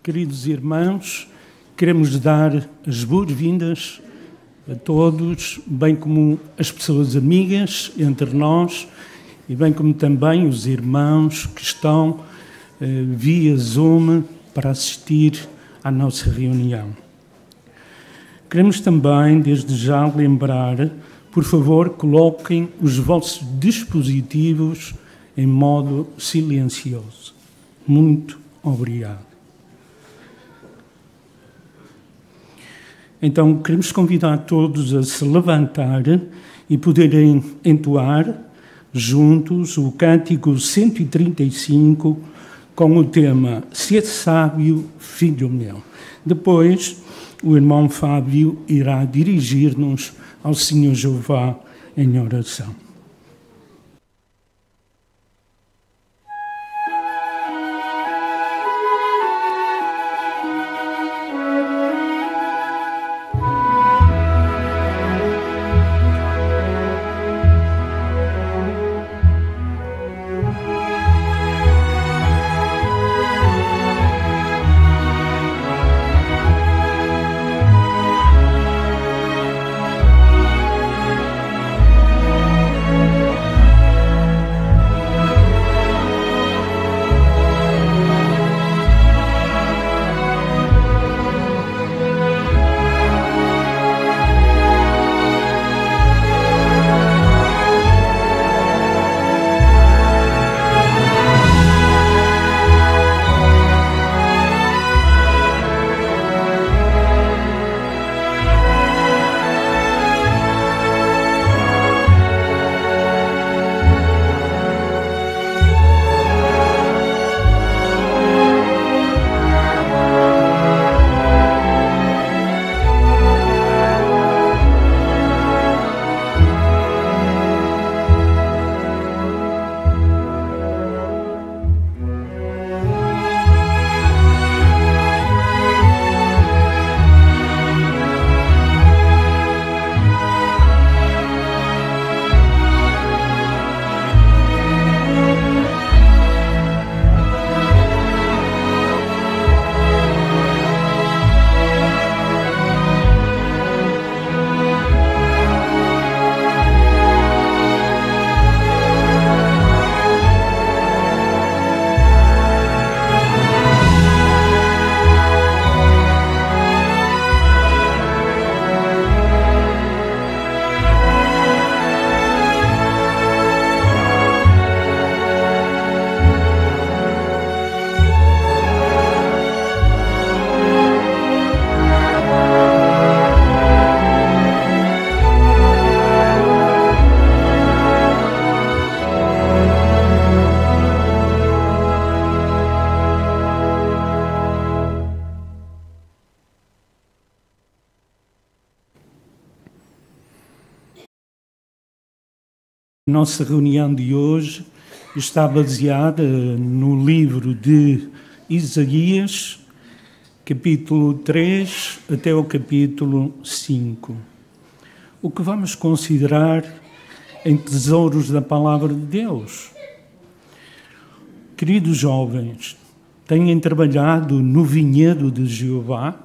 Queridos irmãos, queremos dar as boas-vindas a todos, bem como as pessoas amigas entre nós e bem como também os irmãos que estão via Zoom para assistir à nossa reunião. Queremos também, desde já, lembrar, por favor, coloquem os vossos dispositivos em modo silencioso. Muito obrigado. Então, queremos convidar todos a se levantar e poderem entoar juntos o cântico 135 com o tema Ser sábio, filho meu. Depois, o irmão Fábio irá dirigir-nos ao Senhor Jeová em oração. A nossa reunião de hoje está baseada no livro de Isaías, capítulo 3 até o capítulo 5. O que vamos considerar em tesouros da palavra de Deus. Queridos jovens, têm trabalhado no vinhedo de Jeová?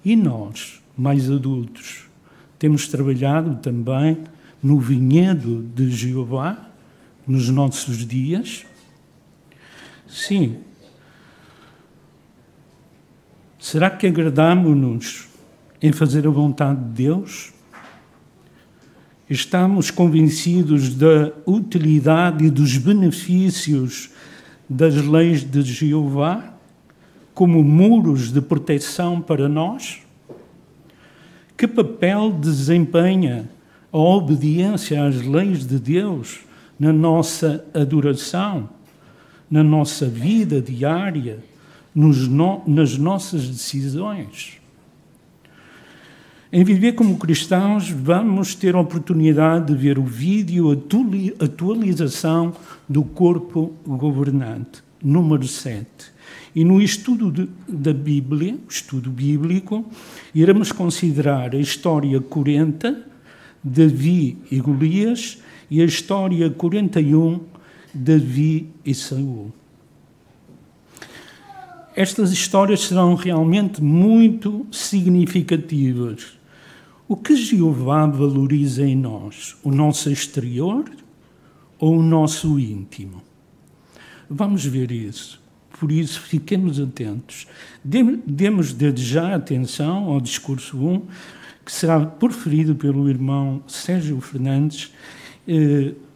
E nós, mais adultos, temos trabalhado também no vinhedo de Jeová, nos nossos dias? Sim. Será que agradamos-nos em fazer a vontade de Deus? Estamos convencidos da utilidade e dos benefícios das leis de Jeová como muros de proteção para nós? Que papel desempenha a obediência às leis de Deus na nossa adoração, na nossa vida diária, nas nossas decisões? Em Viver como Cristãos, vamos ter a oportunidade de ver o vídeo Atualização do Corpo Governante, número 7. E no estudo da Bíblia, estudo bíblico, iremos considerar a história 40, Davi e Golias, e a história 41, Davi e Saul. Estas histórias serão realmente muito significativas. O que Jeová valoriza em nós? O nosso exterior ou o nosso íntimo? Vamos ver isso. Por isso, fiquemos atentos. Demos desde já atenção ao discurso 1, que será proferido pelo irmão Sérgio Fernandes.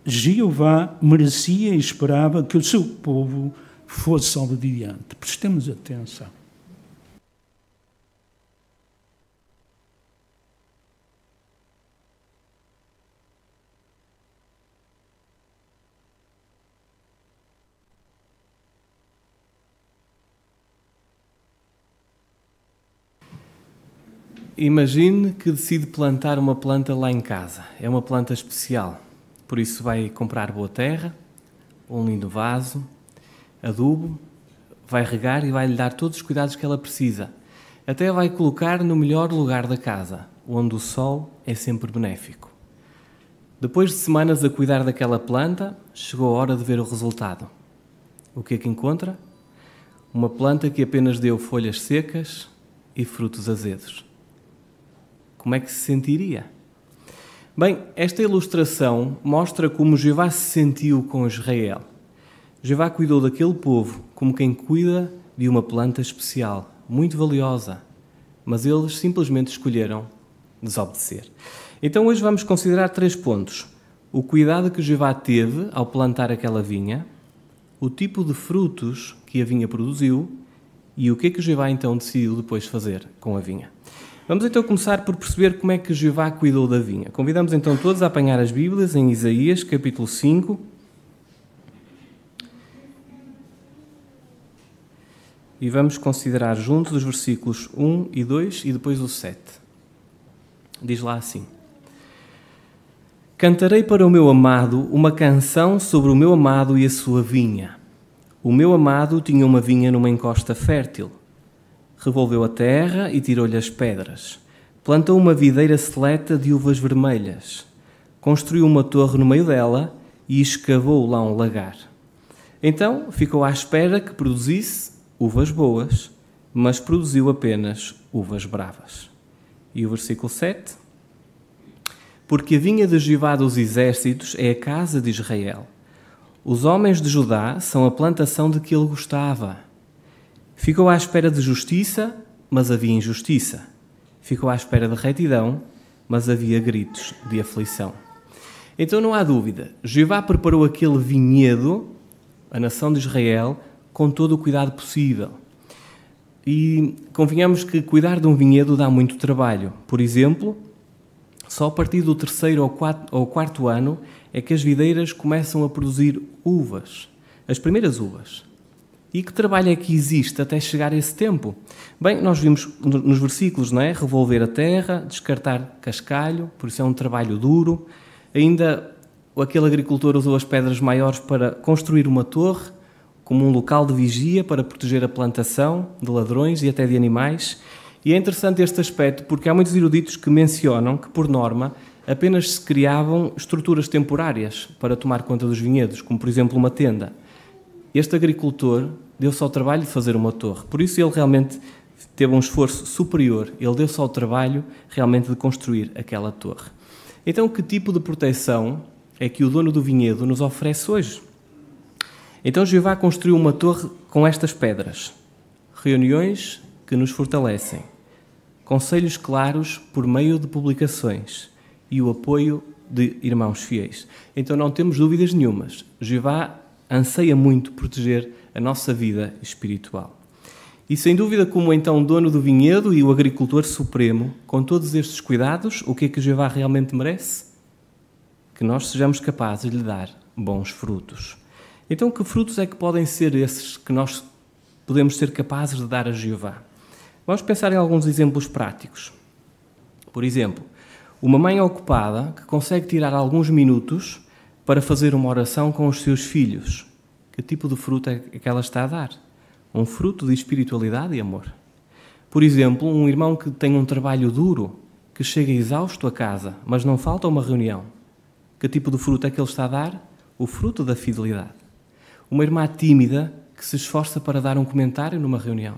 Jeová merecia e esperava que o seu povo fosse obediente. Prestemos atenção. Imagine que decide plantar uma planta lá em casa. É uma planta especial. Por isso vai comprar boa terra, um lindo vaso, adubo, vai regar e vai lhe dar todos os cuidados que ela precisa. Até vai colocar no melhor lugar da casa, onde o sol é sempre benéfico. Depois de semanas a cuidar daquela planta, chegou a hora de ver o resultado. O que é que encontra? Uma planta que apenas deu folhas secas e frutos azedos. Como é que se sentiria? Bem, esta ilustração mostra como Jeová se sentiu com Israel. Jeová cuidou daquele povo como quem cuida de uma planta especial, muito valiosa, mas eles simplesmente escolheram desobedecer. Então hoje vamos considerar 3 pontos. O cuidado que Jeová teve ao plantar aquela vinha, o tipo de frutos que a vinha produziu e o que é que Jeová então decidiu depois fazer com a vinha. Vamos então começar por perceber como é que Jeová cuidou da vinha. Convidamos então todos a apanhar as Bíblias em Isaías, capítulo 5. E vamos considerar juntos os versículos 1 e 2 e depois o 7. Diz lá assim: Cantarei para o meu amado uma canção sobre o meu amado e a sua vinha. O meu amado tinha uma vinha numa encosta fértil. Revolveu a terra e tirou-lhe as pedras. Plantou uma videira seleta de uvas vermelhas. Construiu uma torre no meio dela e escavou lá um lagar. Então ficou à espera que produzisse uvas boas, mas produziu apenas uvas bravas. E o versículo 7? Porque a vinha de Jeová dos exércitos é a casa de Israel. Os homens de Judá são a plantação de que ele gostava. Ficou à espera de justiça, mas havia injustiça. Ficou à espera de retidão, mas havia gritos de aflição. Então não há dúvida, Jeová preparou aquele vinhedo, a nação de Israel, com todo o cuidado possível. E convenhamos que cuidar de um vinhedo dá muito trabalho. Por exemplo, só a partir do 3º ou 4º ano é que as videiras começam a produzir uvas, as primeiras uvas. E que trabalho é que existe até chegar a esse tempo? Bem, nós vimos nos versículos, não é? Revolver a terra, descartar cascalho, por isso é um trabalho duro. Ainda aquele agricultor usou as pedras maiores para construir uma torre, como um local de vigia para proteger a plantação de ladrões e até de animais. E é interessante este aspecto porque há muitos eruditos que mencionam que, por norma, apenas se criavam estruturas temporárias para tomar conta dos vinhedos, como por exemplo uma tenda. Este agricultor deu-se ao trabalho de fazer uma torre, por isso ele realmente teve um esforço superior, ele deu-se ao trabalho realmente de construir aquela torre. Então, que tipo de proteção é que o dono do vinhedo nos oferece hoje? Então, Jeová construiu uma torre com estas pedras, reuniões que nos fortalecem, conselhos claros por meio de publicações e o apoio de irmãos fiéis. Então, não temos dúvidas nenhumas, Jeová anseia muito proteger a nossa vida espiritual. E sem dúvida, como então dono do vinhedo e o agricultor supremo, com todos estes cuidados, o que é que Jeová realmente merece? Que nós sejamos capazes de lhe dar bons frutos. Então, que frutos é que podem ser esses que nós podemos ser capazes de dar a Jeová? Vamos pensar em alguns exemplos práticos. Por exemplo, uma mãe ocupada que consegue tirar alguns minutos para fazer uma oração com os seus filhos. Que tipo de fruto é que ela está a dar? Um fruto de espiritualidade e amor. Por exemplo, um irmão que tem um trabalho duro, que chega exausto a casa, mas não falta uma reunião. Que tipo de fruto é que ele está a dar? O fruto da fidelidade. Uma irmã tímida que se esforça para dar um comentário numa reunião?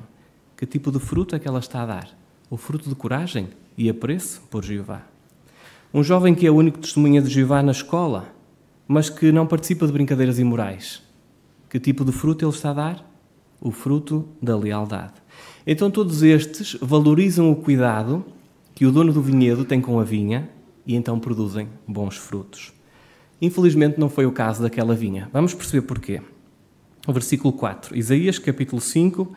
Que tipo de fruto é que ela está a dar? O fruto de coragem e apreço por Jeová. Um jovem que é o único testemunha de Jeová na escola, mas que não participa de brincadeiras imorais. Que tipo de fruto ele está a dar? O fruto da lealdade. Então todos estes valorizam o cuidado que o dono do vinhedo tem com a vinha e então produzem bons frutos. Infelizmente não foi o caso daquela vinha. Vamos perceber porquê. O versículo 4, Isaías capítulo 5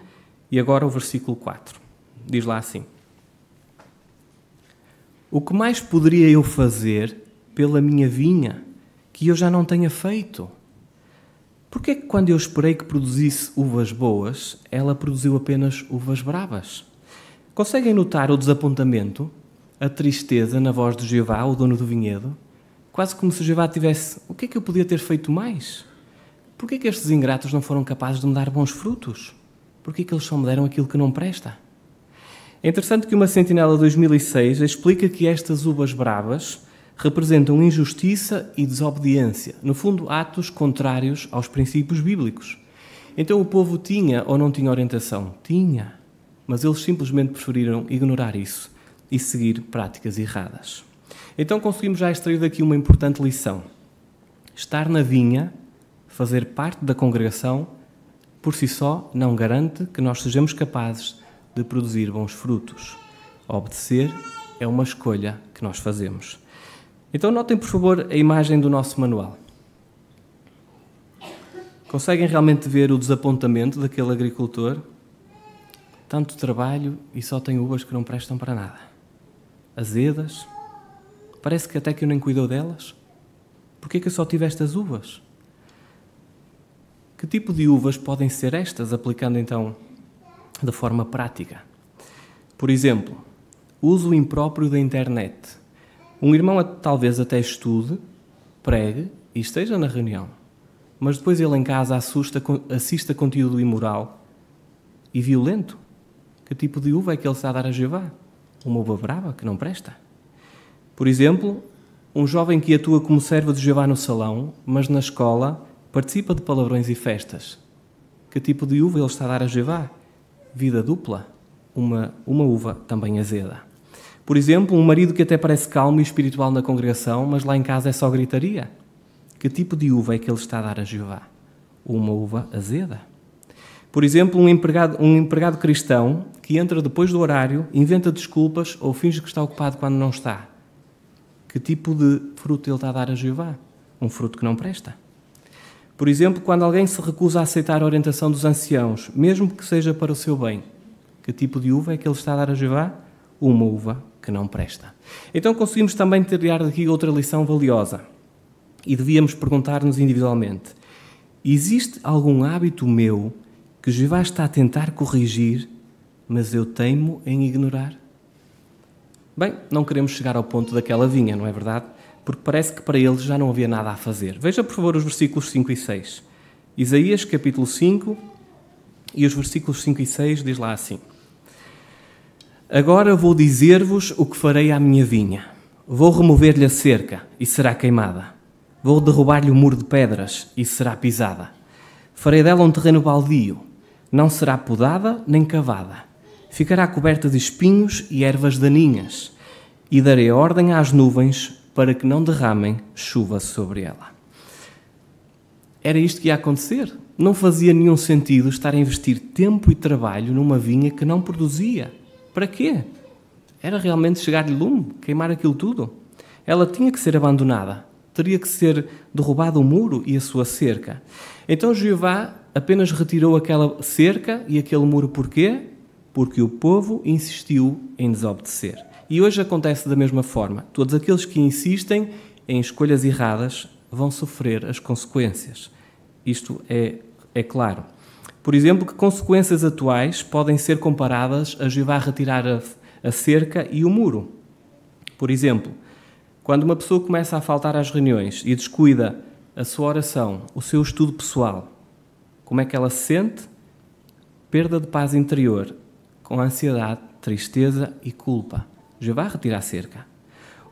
e agora o versículo 4. Diz lá assim: O que mais poderia eu fazer pela minha vinha que eu já não tenha feito? Porquê que quando eu esperei que produzisse uvas boas, ela produziu apenas uvas bravas? Conseguem notar o desapontamento, a tristeza na voz de Jeová, o dono do vinhedo? Quase como se Jeová tivesse: o que é que eu podia ter feito mais? Porquê que estes ingratos não foram capazes de me dar bons frutos? Porquê que eles só me deram aquilo que não presta? É interessante que uma sentinela 2006 explica que estas uvas bravas representam injustiça e desobediência, no fundo, atos contrários aos princípios bíblicos. Então o povo tinha ou não tinha orientação? Tinha, mas eles simplesmente preferiram ignorar isso e seguir práticas erradas. Então conseguimos já extrair daqui uma importante lição. Estar na vinha, fazer parte da congregação, por si só não garante que nós sejamos capazes de produzir bons frutos. Obedecer é uma escolha que nós fazemos. Então notem, por favor, a imagem do nosso manual. Conseguem realmente ver o desapontamento daquele agricultor? Tanto trabalho e só tem uvas que não prestam para nada. Azedas. Parece que até que eu nem cuidou delas. Porquê que eu só tive estas uvas? Que tipo de uvas podem ser estas, aplicando então de forma prática? Por exemplo, uso impróprio da internet. Um irmão talvez até estude, pregue e esteja na reunião, mas depois ele em casa assista conteúdo imoral e violento. Que tipo de uva é que ele está a dar a Jeová? Uma uva brava que não presta. Por exemplo, um jovem que atua como servo de Jeová no salão, mas na escola participa de palavrões e festas. Que tipo de uva ele está a dar a Jeová? Vida dupla, uma uva também azeda. Por exemplo, um marido que até parece calmo e espiritual na congregação, mas lá em casa é só gritaria. Que tipo de uva é que ele está a dar a Jeová? Uma uva azeda. Por exemplo, um empregado cristão que entra depois do horário, inventa desculpas ou finge que está ocupado quando não está. Que tipo de fruto ele está a dar a Jeová? Um fruto que não presta. Por exemplo, quando alguém se recusa a aceitar a orientação dos anciãos, mesmo que seja para o seu bem, que tipo de uva é que ele está a dar a Jeová? Uma uva que não presta. Então conseguimos também tirar daqui outra lição valiosa. E devíamos perguntar-nos individualmente: existe algum hábito meu que Jeová está a tentar corrigir, mas eu teimo em ignorar? Bem, não queremos chegar ao ponto daquela vinha, não é verdade? Porque parece que para eles já não havia nada a fazer. Veja, por favor, os versículos 5 e 6. Isaías, capítulo 5, e os versículos 5 e 6 diz lá assim: Agora vou dizer-vos o que farei à minha vinha. Vou remover-lhe a cerca, e será queimada. Vou derrubar-lhe o muro de pedras, e será pisada. Farei dela um terreno baldio. Não será podada nem cavada. Ficará coberta de espinhos e ervas daninhas. E darei ordem às nuvens para que não derramem chuva sobre ela. Era isto que ia acontecer. Não fazia nenhum sentido estar a investir tempo e trabalho numa vinha que não produzia. Para quê? Era realmente chegar-lhe lume, queimar aquilo tudo? Ela tinha que ser abandonada. Teria que ser derrubado o muro e a sua cerca. Então Jeová apenas retirou aquela cerca e aquele muro. Porquê? Porque o povo insistiu em desobedecer. E hoje acontece da mesma forma. Todos aqueles que insistem em escolhas erradas vão sofrer as consequências. Isto é claro. Por exemplo, que consequências atuais podem ser comparadas a Jeová retirar a cerca e o muro? Por exemplo, quando uma pessoa começa a faltar às reuniões e descuida a sua oração, o seu estudo pessoal, como é que ela se sente? Perda de paz interior, com ansiedade, tristeza e culpa. Jeová retira a cerca.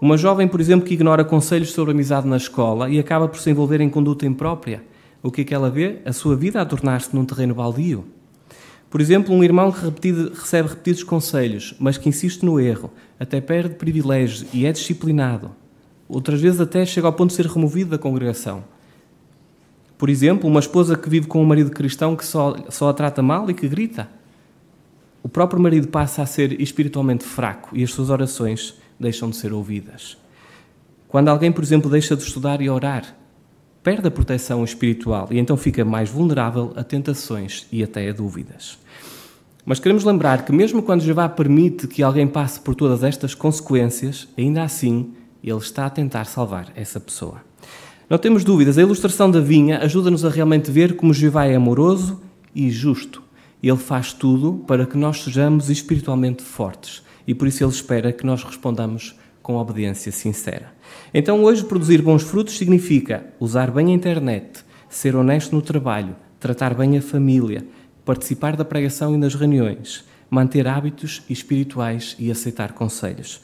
Uma jovem, por exemplo, que ignora conselhos sobre amizade na escola e acaba por se envolver em conduta imprópria. O que é que ela vê? A sua vida a tornar-se num terreno baldio. Por exemplo, um irmão que recebe repetidos conselhos, mas que insiste no erro, até perde privilégios e é disciplinado. Outras vezes até chega ao ponto de ser removido da congregação. Por exemplo, uma esposa que vive com um marido cristão que só a trata mal e que grita. O próprio marido passa a ser espiritualmente fraco e as suas orações deixam de ser ouvidas. Quando alguém, por exemplo, deixa de estudar e orar, perde a proteção espiritual e então fica mais vulnerável a tentações e até a dúvidas. Mas queremos lembrar que mesmo quando Jeová permite que alguém passe por todas estas consequências, ainda assim Ele está a tentar salvar essa pessoa. Não temos dúvidas, a ilustração da vinha ajuda-nos a realmente ver como Jeová é amoroso e justo. Ele faz tudo para que nós sejamos espiritualmente fortes e por isso Ele espera que nós respondamos com obediência sincera. Então hoje produzir bons frutos significa usar bem a internet, ser honesto no trabalho, tratar bem a família, participar da pregação e nas reuniões, manter hábitos espirituais e aceitar conselhos.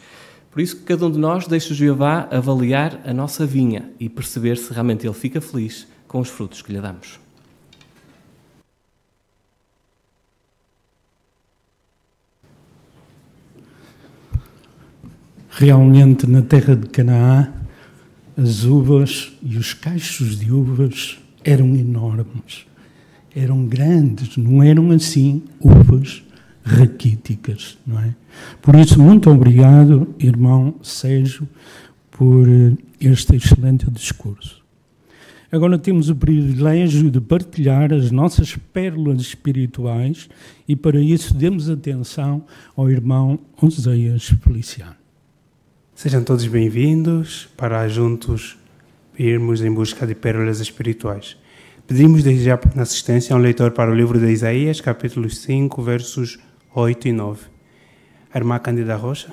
Por isso que cada um de nós deixa Jeová avaliar a nossa vinha e perceber se realmente Ele fica feliz com os frutos que lhe damos. Realmente, na terra de Canaã, as uvas e os cachos de uvas eram enormes, eram grandes, não eram assim uvas raquíticas, não é? Por isso, muito obrigado, irmão Sérgio, por este excelente discurso. Agora temos o privilégio de partilhar as nossas pérolas espirituais e, para isso, demos atenção ao irmão Oséias Feliciano. Sejam todos bem-vindos para juntos irmos em busca de pérolas espirituais. Pedimos desde já na assistência a um leitor para o livro de Isaías, capítulo 5, versos 8 e 9. A irmã Cândida Rocha.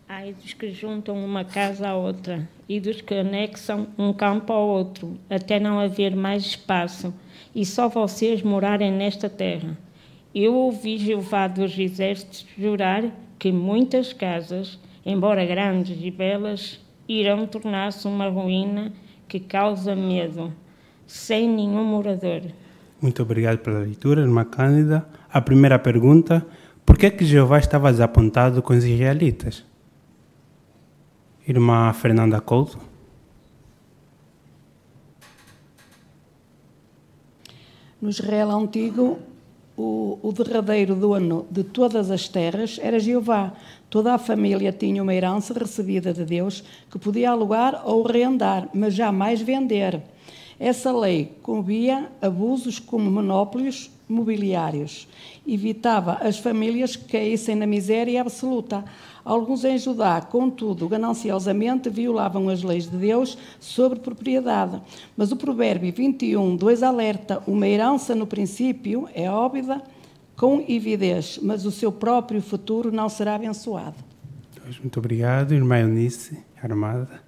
Ai dos que juntam uma casa à outra e dos que anexam um campo ao outro, até não haver mais espaço, e só vocês morarem nesta terra. Eu ouvi Jeová dos Exércitos jurar que muitas casas, embora grandes e belas, irão tornar-se uma ruína que causa medo, sem nenhum morador. Muito obrigado pela leitura, irmã Cândida. A primeira pergunta: por que Jeová estava desapontado com os israelitas? Irmã Fernanda Couto. No Israel antigo, o derradeiro dono de todas as terras era Jeová. Toda a família tinha uma herança recebida de Deus que podia alugar ou arrendar, mas jamais vender. Essa lei coibia abusos como monopólios mobiliários. Evitava as famílias que caíssem na miséria absoluta. Alguns em Judá, contudo, gananciosamente violavam as leis de Deus sobre propriedade. Mas o Provérbio 21:2 alerta: uma herança no princípio é óbvia com avidez, mas o seu próprio futuro não será abençoado. Muito obrigado, irmã Eunice Armada.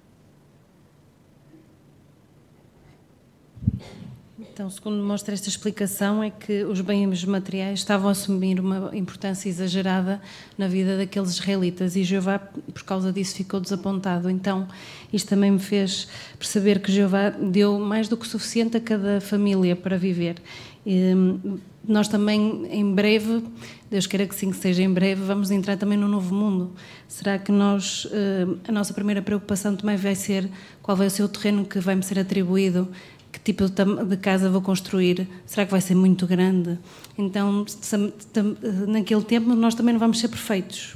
Então, segundo mostra esta explicação, é que os bens materiais estavam a assumir uma importância exagerada na vida daqueles israelitas e Jeová, por causa disso, ficou desapontado. Então, isto também me fez perceber que Jeová deu mais do que suficiente a cada família para viver. E nós também, em breve, Deus queira que sim, que seja em breve, vamos entrar também no novo mundo. Será que nós, a nossa primeira preocupação também vai ser qual vai ser o terreno que vai me ser atribuído? Que tipo de casa vou construir? Será que vai ser muito grande? Então, naquele tempo, nós também não vamos ser perfeitos.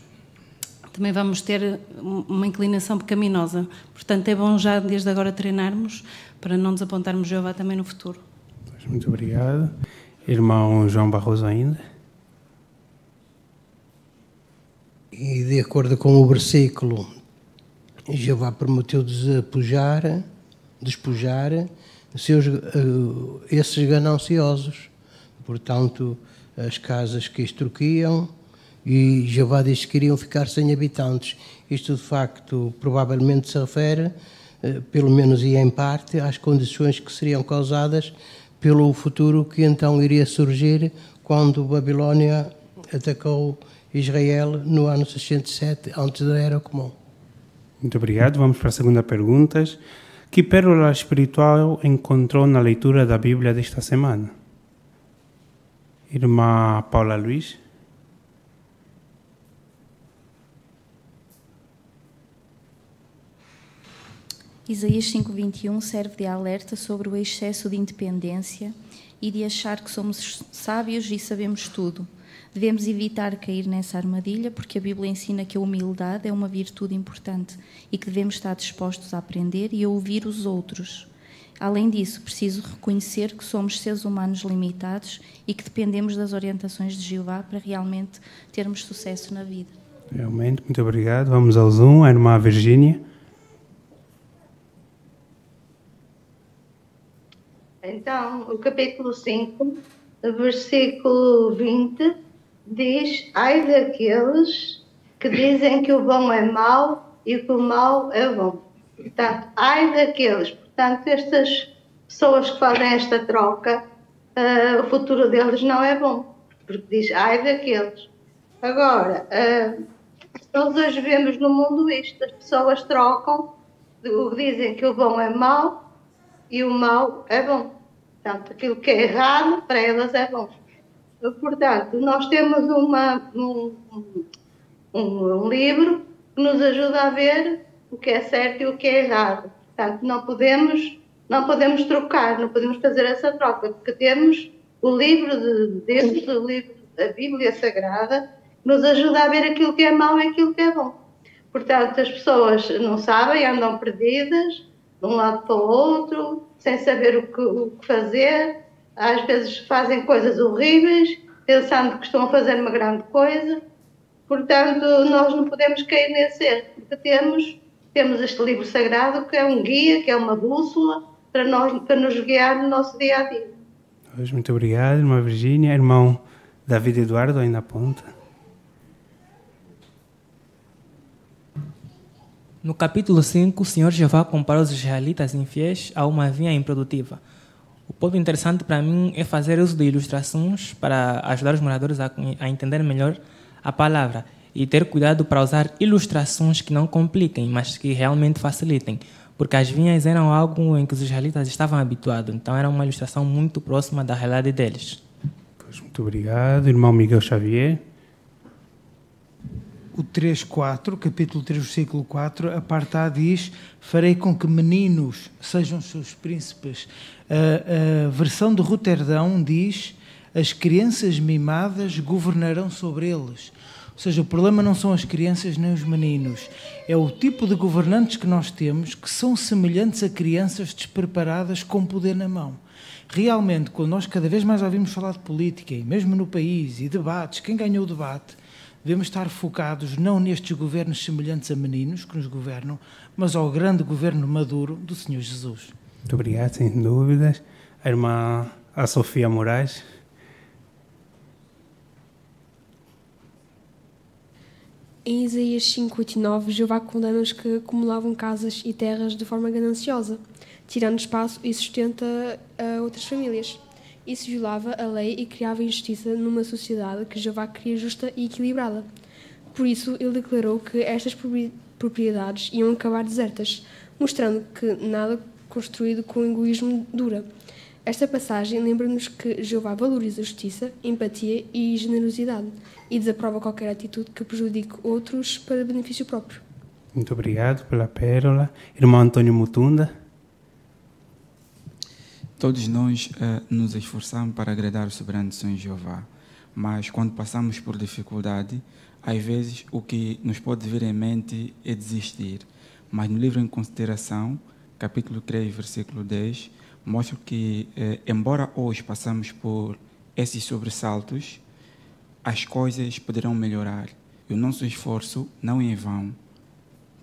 Também vamos ter uma inclinação pecaminosa. Portanto, é bom já desde agora treinarmos para não desapontarmos Jeová também no futuro. Muito obrigado. Irmão João Barroso ainda. E de acordo com o versículo, Jeová prometeu despojar esses gananciosos. Portanto, as casas que extorquiam, e Jeová disse que iriam ficar sem habitantes. Isto, de facto, provavelmente se refere, pelo menos e em parte, às condições que seriam causadas pelo futuro que então iria surgir quando Babilónia atacou Israel no ano 607 antes da Era Comum. Muito obrigado. Vamos para a segunda pergunta. Que pérola espiritual encontrou na leitura da Bíblia desta semana? Irmã Paula Luiz. Isaías 5:21 serve de alerta sobre o excesso de independência e de achar que somos sábios e sabemos tudo. Devemos evitar cair nessa armadilha, porque a Bíblia ensina que a humildade é uma virtude importante e que devemos estar dispostos a aprender e a ouvir os outros. Além disso, preciso reconhecer que somos seres humanos limitados e que dependemos das orientações de Jeová para realmente termos sucesso na vida. Realmente, muito obrigado. Vamos ao Zoom. A irmã Virgínia. Então, o capítulo 5, versículo 20, diz: ai daqueles que dizem que o bom é mau e que o mau é bom. Portanto, ai daqueles. Portanto, estas pessoas que fazem esta troca, o futuro deles não é bom. Porque diz: ai daqueles. Agora, nós hoje vemos no mundo isto. As pessoas trocam, dizem que o bom é mau e o mau é bom. Portanto, aquilo que é errado, para elas é bom. Portanto, nós temos um livro que nos ajuda a ver o que é certo e o que é errado. Portanto, não podemos trocar, não podemos fazer essa troca, porque temos o livro de Deus, o livro da Bíblia Sagrada, que nos ajuda a ver aquilo que é mau e aquilo que é bom. Portanto, as pessoas não sabem, andam perdidas, de um lado para o outro, sem saber o que fazer. Às vezes fazem coisas horríveis, pensando que estão a fazer uma grande coisa. Portanto, nós não podemos cair nesse erro, porque temos este livro sagrado, que é um guia, que é uma bússola, para nos guiar no nosso dia-a-dia. Muito obrigado, irmã Virgínia. Irmão David Eduardo, aí na ponta. No capítulo 5, o Senhor Jeová compara os israelitas infiéis a uma vinha improdutiva. O ponto interessante para mim é fazer uso de ilustrações para ajudar os moradores a entender melhor a palavra e ter cuidado para usar ilustrações que não compliquem, mas que realmente facilitem, porque as vinhas eram algo em que os israelitas estavam habituados, então era uma ilustração muito próxima da realidade deles. Muito obrigado. Irmão Miguel Xavier. O 3:4, capítulo 3, versículo 4, a parte A diz: farei com que meninos sejam seus príncipes. A versão de Roterdão diz: as crianças mimadas governarão sobre eles. Ou seja, o problema não são as crianças nem os meninos, é o tipo de governantes que nós temos, que são semelhantes a crianças despreparadas com poder na mão. Realmente, quando nós cada vez mais ouvimos falar de política, e mesmo no país, e debates, quem ganhou o debate, devemos estar focados não nestes governos semelhantes a meninos que nos governam, mas ao grande governo maduro do Senhor Jesus. Muito obrigado, sem dúvidas. A irmã Sofia Moraes. Em Isaías 5:8-9, Jeová condena os que acumulavam casas e terras de forma gananciosa, tirando espaço e sustenta a outras famílias. Isso violava a lei e criava injustiça numa sociedade que Jeová queria justa e equilibrada. Por isso, ele declarou que estas propriedades iam acabar desertas, mostrando que nada construído com egoísmo dura. Esta passagem lembra-nos que Jeová valoriza a justiça, empatia e generosidade e desaprova qualquer atitude que prejudique outros para benefício próprio. Muito obrigado pela pérola. Irmão Antônio Mutunda. Todos nós nos esforçamos para agradar o soberano Senhor Jeová, mas quando passamos por dificuldade, às vezes o que nos pode vir em mente é desistir. Mas no livro em consideração, capítulo 3, versículo 10, mostra que, embora hoje passamos por esses sobressaltos, as coisas poderão melhorar. E o nosso esforço não é em vão.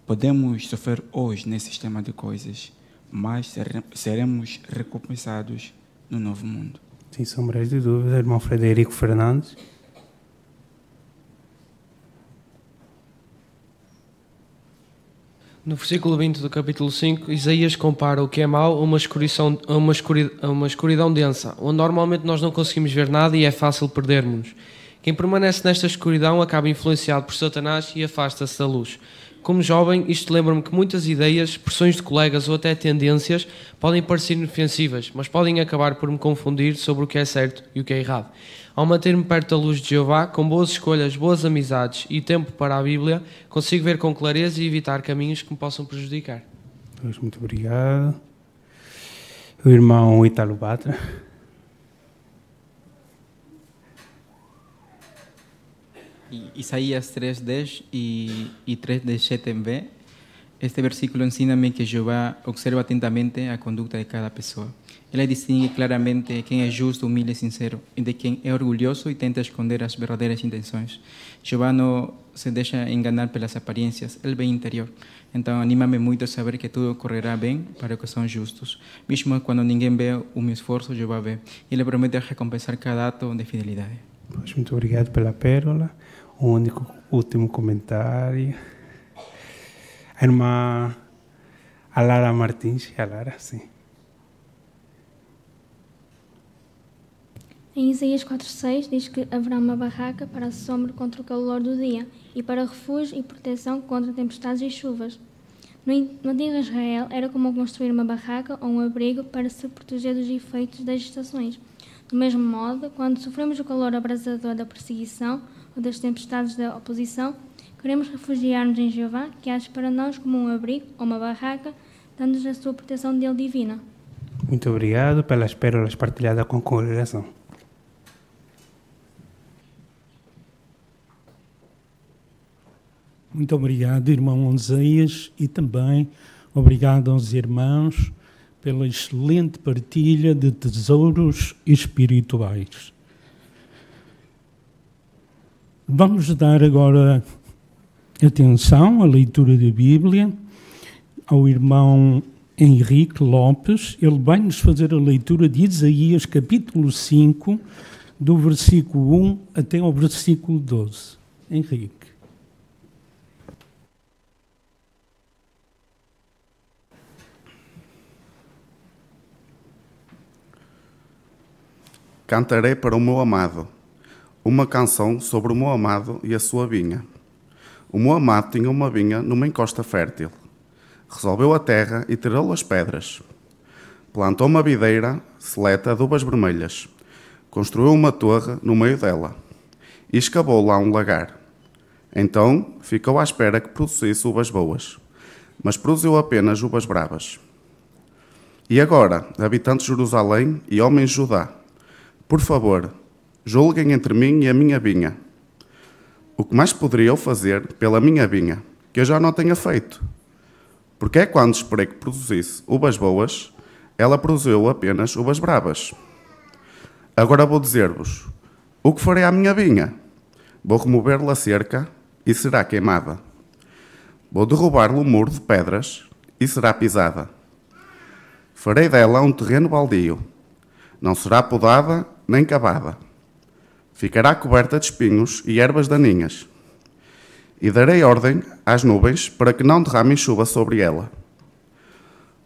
Podemos sofrer hoje nesse sistema de coisas, mas seremos recompensados no novo mundo. Sem sombras de dúvida, irmão Frederico Fernandes. No versículo 20 do capítulo 5, Isaías compara o que é mau a uma escuridão densa, onde normalmente nós não conseguimos ver nada e é fácil perdermos-nos. Quem permanece nesta escuridão acaba influenciado por Satanás e afasta-se da luz. Como jovem, isto lembra-me que muitas ideias, pressões de colegas ou até tendências podem parecer inofensivas, mas podem acabar por me confundir sobre o que é certo e o que é errado. Ao manter-me perto da luz de Jeová, com boas escolhas, boas amizades e tempo para a Bíblia, consigo ver com clareza e evitar caminhos que me possam prejudicar. Muito obrigado. O irmão Ítalo Batra. Isaías 3:10 y 3:17 também. Este versículo ensina-me que Jeová observa atentamente a conduta de cada pessoa. Ele distingue claramente quem é justo, humilde e sincero, e de quem é orgulhoso e tenta esconder as verdadeiras intenções. Jeová não se deixa enganar pelas aparências, ele vê interior. Então, anima-me muito a saber que tudo correrá bem para os que são justos. Mesmo quando ninguém vê o meu esforço, Jeová vê. Ele promete recompensar cada ato de fidelidade. Muito obrigado pela pérola. Um único último comentário. A irmã Alara Martins. Alara, sim. Em Isaías 4:6 diz que haverá uma barraca para a sombra contra o calor do dia e para refúgio e proteção contra tempestades e chuvas. No antigo Israel era comum construir uma barraca ou um abrigo para se proteger dos efeitos das estações. Do mesmo modo, quando sofremos o calor abrasador da perseguição ou das tempestades da oposição, queremos refugiar-nos em Jeová, que age para nós como um abrigo ou uma barraca, dando-nos a sua proteção dele divina. Muito obrigado pelas pérolas partilhadas com a congregação. Muito obrigado, irmão Isaías, e também obrigado aos irmãos pela excelente partilha de tesouros espirituais. Vamos dar agora atenção à leitura da Bíblia ao irmão Henrique Lopes. Ele vai nos fazer a leitura de Isaías capítulo 5, do versículo 1 até ao versículo 12. Henrique. Cantarei para o meu amado, uma canção sobre o meu amado e a sua vinha. O meu amado tinha uma vinha numa encosta fértil. Resolveu a terra e tirou as pedras. Plantou uma videira seleta de uvas vermelhas. Construiu uma torre no meio dela e escavou lá um lagar. Então ficou à espera que produzisse uvas boas, mas produziu apenas uvas bravas. E agora, habitantes de Jerusalém e homens de Judá, por favor, julguem entre mim e a minha vinha. O que mais poderia eu fazer pela minha vinha, que eu já não tenha feito? Porque é quando esperei que produzisse uvas boas, ela produziu apenas uvas bravas. Agora vou dizer-vos, o que farei à minha vinha? Vou remover-lhe a cerca e será queimada. Vou derrubar-lhe o muro de pedras e será pisada. Farei dela um terreno baldio. Não será podada nem cavada. Ficará coberta de espinhos e ervas daninhas. E darei ordem às nuvens para que não derramem chuva sobre ela.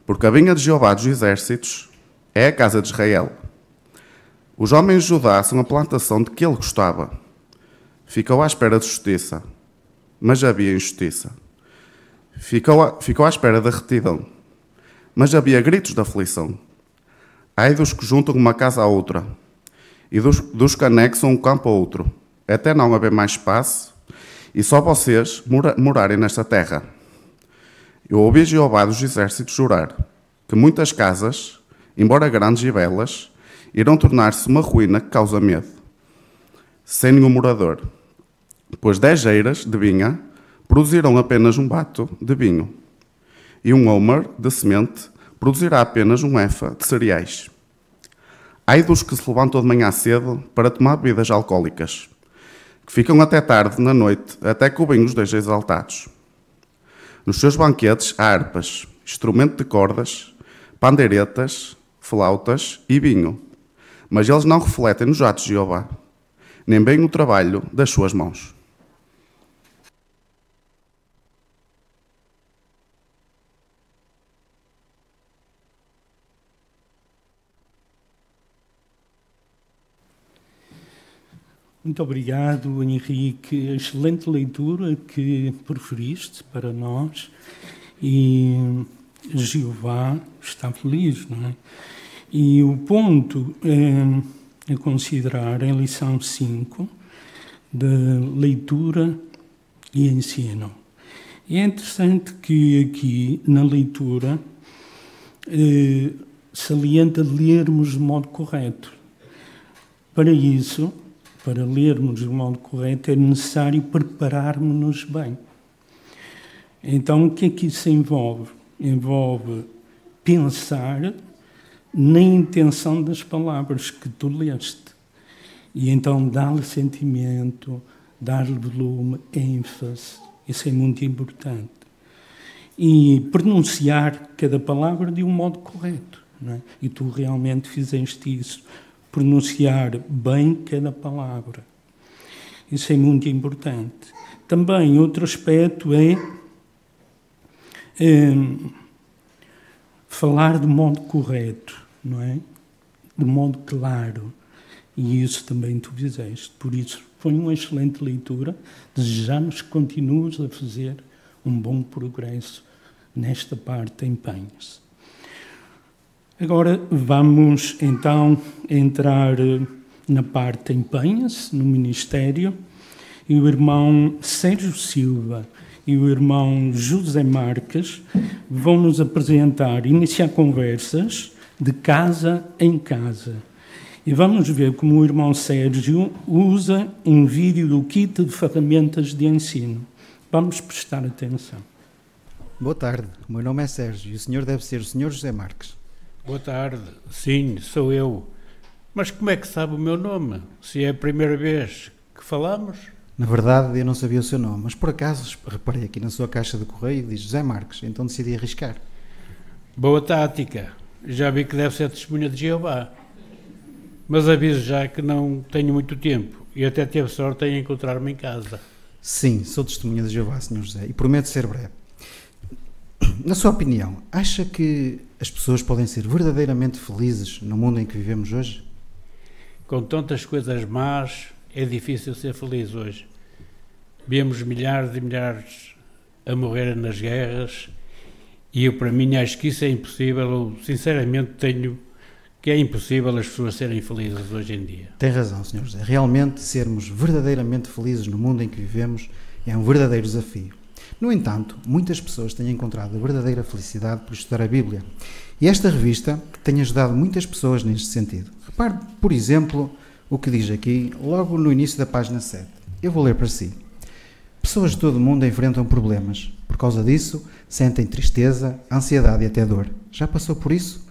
Porque a vinha de Jeová dos exércitos é a casa de Israel. Os homens de Judá são a plantação de que ele gostava. Ficou à espera de justiça, mas havia injustiça. Ficou à espera da retidão, mas havia gritos de aflição. Ai dos que juntam uma casa à outra, e dos que anexam um campo a outro, até não haver mais espaço, e só vocês morarem nesta terra. Eu ouvi Jeová dos exércitos jurar que muitas casas, embora grandes e belas, irão tornar-se uma ruína que causa medo, sem nenhum morador, pois 10 eiras de vinha produzirão apenas um bato de vinho, e um homer de semente produzirá apenas um efa de cereais. Ai dos que se levantam de manhã cedo para tomar bebidas alcoólicas, que ficam até tarde na noite, até que o vinho os deixe exaltados. Nos seus banquetes há harpas, instrumento de cordas, pandeiretas, flautas e vinho, mas eles não refletem nos atos de Jeová, nem bem o trabalho das suas mãos. Muito obrigado, Henrique. Excelente leitura que proferiste para nós. E Jeová está feliz, não é? E o ponto a considerar é a lição 5 de leitura e ensino. E é interessante que aqui, na leitura, salienta lermos de modo correto. Para isso, para lermos de modo correto, é necessário prepararmos-nos bem. Então, o que é que isso envolve? Envolve pensar na intenção das palavras que tu leste. E então dar-lhe sentimento, dar-lhe volume, ênfase. Isso é muito importante. E pronunciar cada palavra de um modo correto. Não é? E tu realmente fizeste isso. Pronunciar bem cada palavra. Isso é muito importante. Também outro aspecto é falar de modo correto, não é? De modo claro. E isso também tu fizeste. Por isso, foi uma excelente leitura. Desejamos que continues a fazer um bom progresso nesta parte. Empenhe-se. Agora vamos então entrar na parte empenha-se, no ministério, e o irmão Sérgio Silva e o irmão José Marques vão nos apresentar, iniciar conversas de casa em casa. E vamos ver como o irmão Sérgio usa um vídeo do kit de ferramentas de ensino. Vamos prestar atenção. Boa tarde, o meu nome é Sérgio e o senhor deve ser o senhor José Marques. Boa tarde, sim, sou eu. Mas como é que sabe o meu nome? Se é a primeira vez que falamos? Na verdade, eu não sabia o seu nome, mas por acaso reparei aqui na sua caixa de correio diz José Marques, então decidi arriscar. Boa tática, já vi que deve ser testemunha de Jeová. Mas aviso já que não tenho muito tempo e até teve sorte em encontrar-me em casa. Sim, sou testemunha de Jeová, Sr. José, e prometo ser breve. Na sua opinião, acha que as pessoas podem ser verdadeiramente felizes no mundo em que vivemos hoje? Com tantas coisas más, é difícil ser feliz hoje. Vemos milhares e milhares a morrer nas guerras e eu, para mim, acho que isso é impossível. Eu, sinceramente, tenho que é impossível as pessoas serem felizes hoje em dia. Tem razão, Sr. José. Realmente, sermos verdadeiramente felizes no mundo em que vivemos é um verdadeiro desafio. No entanto, muitas pessoas têm encontrado a verdadeira felicidade por estudar a Bíblia. E esta revista tem ajudado muitas pessoas neste sentido. Repare, por exemplo, o que diz aqui, logo no início da página 7. Eu vou ler para si. Pessoas de todo o mundo enfrentam problemas. Por causa disso, sentem tristeza, ansiedade e até dor. Já passou por isso?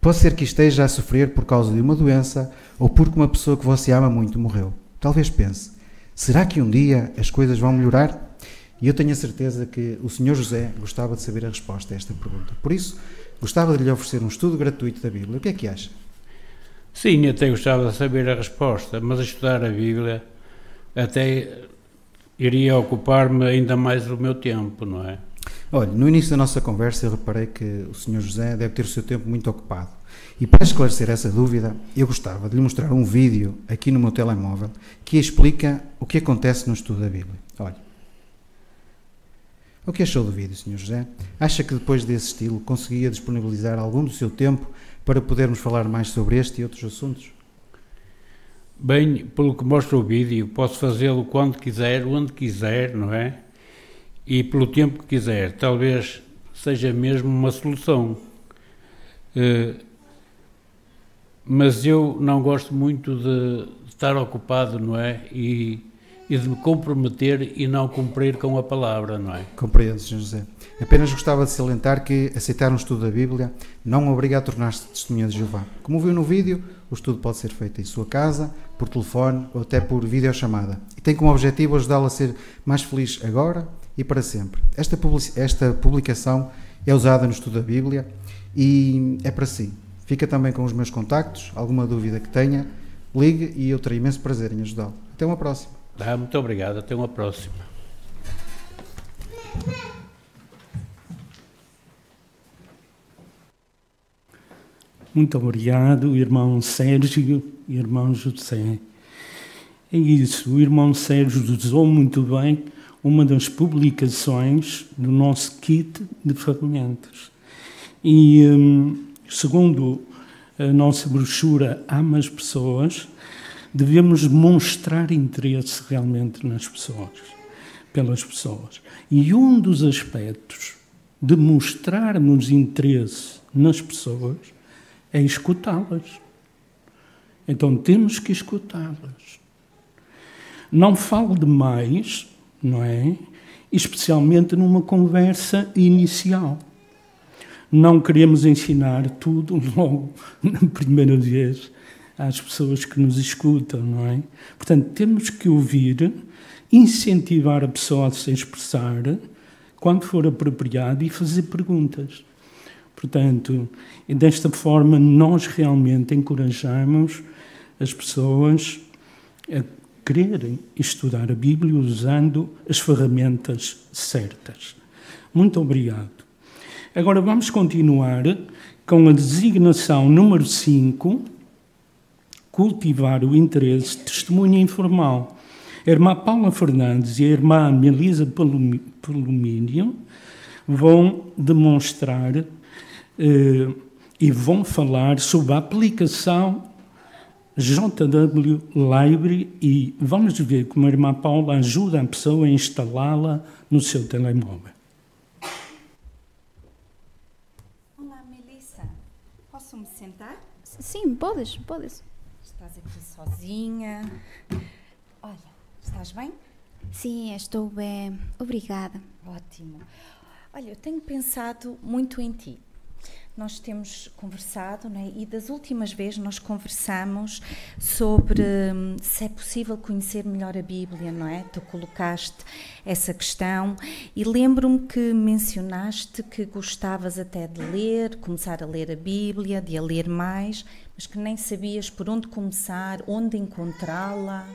Pode ser que esteja a sofrer por causa de uma doença ou porque uma pessoa que você ama muito morreu. Talvez pense, será que um dia as coisas vão melhorar? E eu tenho a certeza que o Sr. José gostava de saber a resposta a esta pergunta. Por isso, gostava de lhe oferecer um estudo gratuito da Bíblia. O que é que acha? Sim, até gostava de saber a resposta, mas estudar a Bíblia até iria ocupar-me ainda mais o meu tempo, não é? Olha, no início da nossa conversa eu reparei que o Sr. José deve ter o seu tempo muito ocupado. E para esclarecer essa dúvida, eu gostava de lhe mostrar um vídeo aqui no meu telemóvel que explica o que acontece no estudo da Bíblia. Olha. O que achou do vídeo, Sr. José? Acha que depois desse estilo conseguia disponibilizar algum do seu tempo para podermos falar mais sobre este e outros assuntos? Bem, pelo que mostra o vídeo, posso fazê-lo quando quiser, onde quiser, não é? E pelo tempo que quiser. Talvez seja mesmo uma solução. Mas eu não gosto muito de estar ocupado, não é? E de me comprometer e não cumprir com a palavra, não é? Compreendo, Sr. José. Apenas gostava de salientar que aceitar um estudo da Bíblia não obriga a tornar-se testemunha de Jeová. Como viu no vídeo, o estudo pode ser feito em sua casa, por telefone ou até por videochamada. E tem como objetivo ajudá-lo a ser mais feliz agora e para sempre. Esta publicação é usada no estudo da Bíblia e é para si. Fica também com os meus contactos. Alguma dúvida que tenha, ligue e eu terei imenso prazer em ajudá-lo. Até uma próxima. Muito obrigado, até uma próxima. Muito obrigado, irmão Sérgio e irmão José. É isso, o irmão Sérgio usou muito bem uma das publicações do nosso kit de ferramentas. E, segundo a nossa brochura Ama as Pessoas, devemos mostrar interesse realmente nas pessoas, pelas pessoas. E um dos aspectos de mostrarmos interesse nas pessoas é escutá-las. Então temos que escutá-las. Não falo demais, não é? Especialmente numa conversa inicial. Não queremos ensinar tudo logo na primeira vez às pessoas que nos escutam, não é? Portanto, temos que ouvir, incentivar a pessoa a se expressar quando for apropriado e fazer perguntas. Portanto, desta forma, nós realmente encorajamos as pessoas a quererem estudar a Bíblia usando as ferramentas certas. Muito obrigado. Agora vamos continuar com a designação número 5, cultivar o interesse, testemunho informal. A irmã Paula Fernandes e a irmã Melisa Palomínio vão demonstrar e vão falar sobre a aplicação JW Library e vamos ver como a irmã Paula ajuda a pessoa a instalá-la no seu telemóvel. Olá, Melissa. Posso me sentar? Sim, podes. Estás aqui sozinha. Olha, estás bem? Sim, estou bem. Obrigada. Ótimo. Olha, eu tenho pensado muito em ti. Nós temos conversado, não é? E das últimas vezes nós conversamos sobre se é possível conhecer melhor a Bíblia, não é? Tu colocaste essa questão e lembro-me que mencionaste que gostavas até de ler, começar a ler a Bíblia, de a ler mais, mas que nem sabias por onde começar, onde encontrá-la.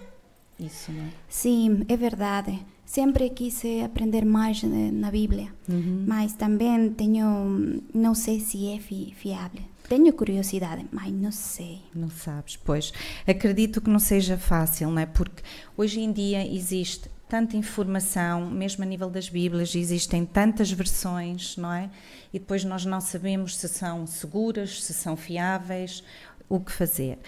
Isso, não é? Sim, é verdade. Sempre quis aprender mais na Bíblia, mas também não sei se é fiável. Tenho curiosidade, mas não sei. Não sabes, pois. Acredito que não seja fácil, não é? Porque hoje em dia existe tanta informação, mesmo a nível das Bíblias, existem tantas versões, não é? E depois nós não sabemos se são seguras, se são fiáveis, o que fazer.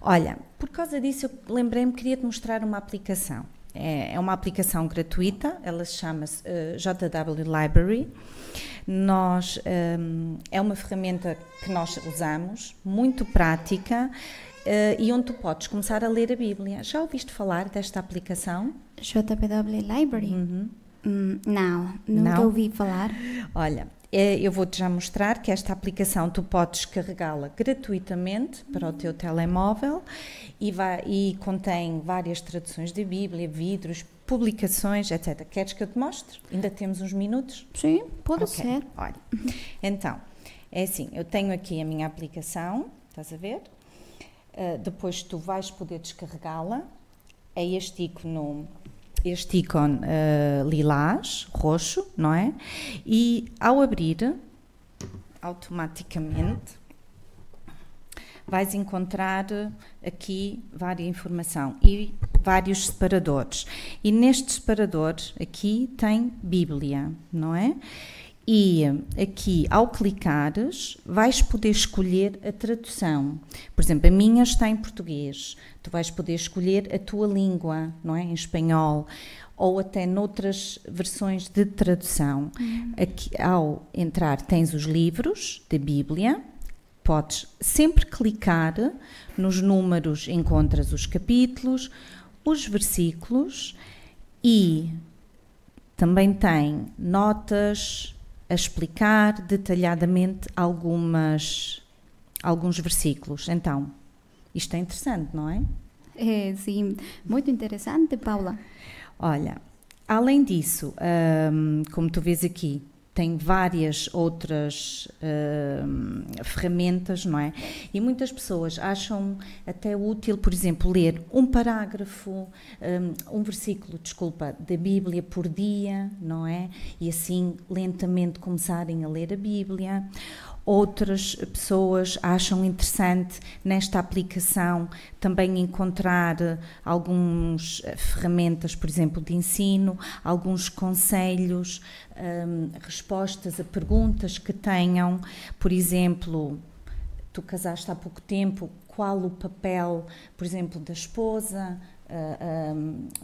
Olha, por causa disso eu lembrei-me que queria-te mostrar uma aplicação. É uma aplicação gratuita, ela chama-se JW Library. É uma ferramenta que nós usamos, muito prática, e onde tu podes começar a ler a Bíblia. Já ouviste falar desta aplicação? JW Library? Não, nunca ouvi falar. Olha, eu vou-te já mostrar que esta aplicação tu podes descarregá-la gratuitamente para o teu telemóvel e contém várias traduções da Bíblia, vídeos, publicações, etc. Queres que eu te mostre? Ainda temos uns minutos? Sim, pode ser. Olha, então, é assim, eu tenho aqui a minha aplicação, estás a ver? Depois tu vais poder descarregá-la. É este ícone lilás, roxo, não é? E ao abrir, automaticamente, vais encontrar aqui várias informação e vários separadores. E neste separador aqui tem Bíblia, não é? E aqui, ao clicares, vais poder escolher a tradução. Por exemplo, a minha está em português. Tu vais poder escolher a tua língua, não é? Em espanhol, ou até noutras versões de tradução. Aqui, ao entrar, tens os livros da Bíblia. Podes sempre clicar nos números, encontras os capítulos, os versículos e também tem notas a explicar detalhadamente alguns versículos. Então, isto é interessante, não é? É, sim, muito interessante, Paula. Olha, além disso, como tu vês aqui, tem várias outras ferramentas, não é? E muitas pessoas acham até útil, por exemplo, ler um parágrafo, um versículo, da Bíblia por dia, não é? E assim lentamente começarem a ler a Bíblia. Outras pessoas acham interessante nesta aplicação também encontrar algumas ferramentas, por exemplo, de ensino, alguns conselhos, respostas a perguntas que tenham. Por exemplo, tu casaste há pouco tempo, qual o papel, por exemplo, da esposa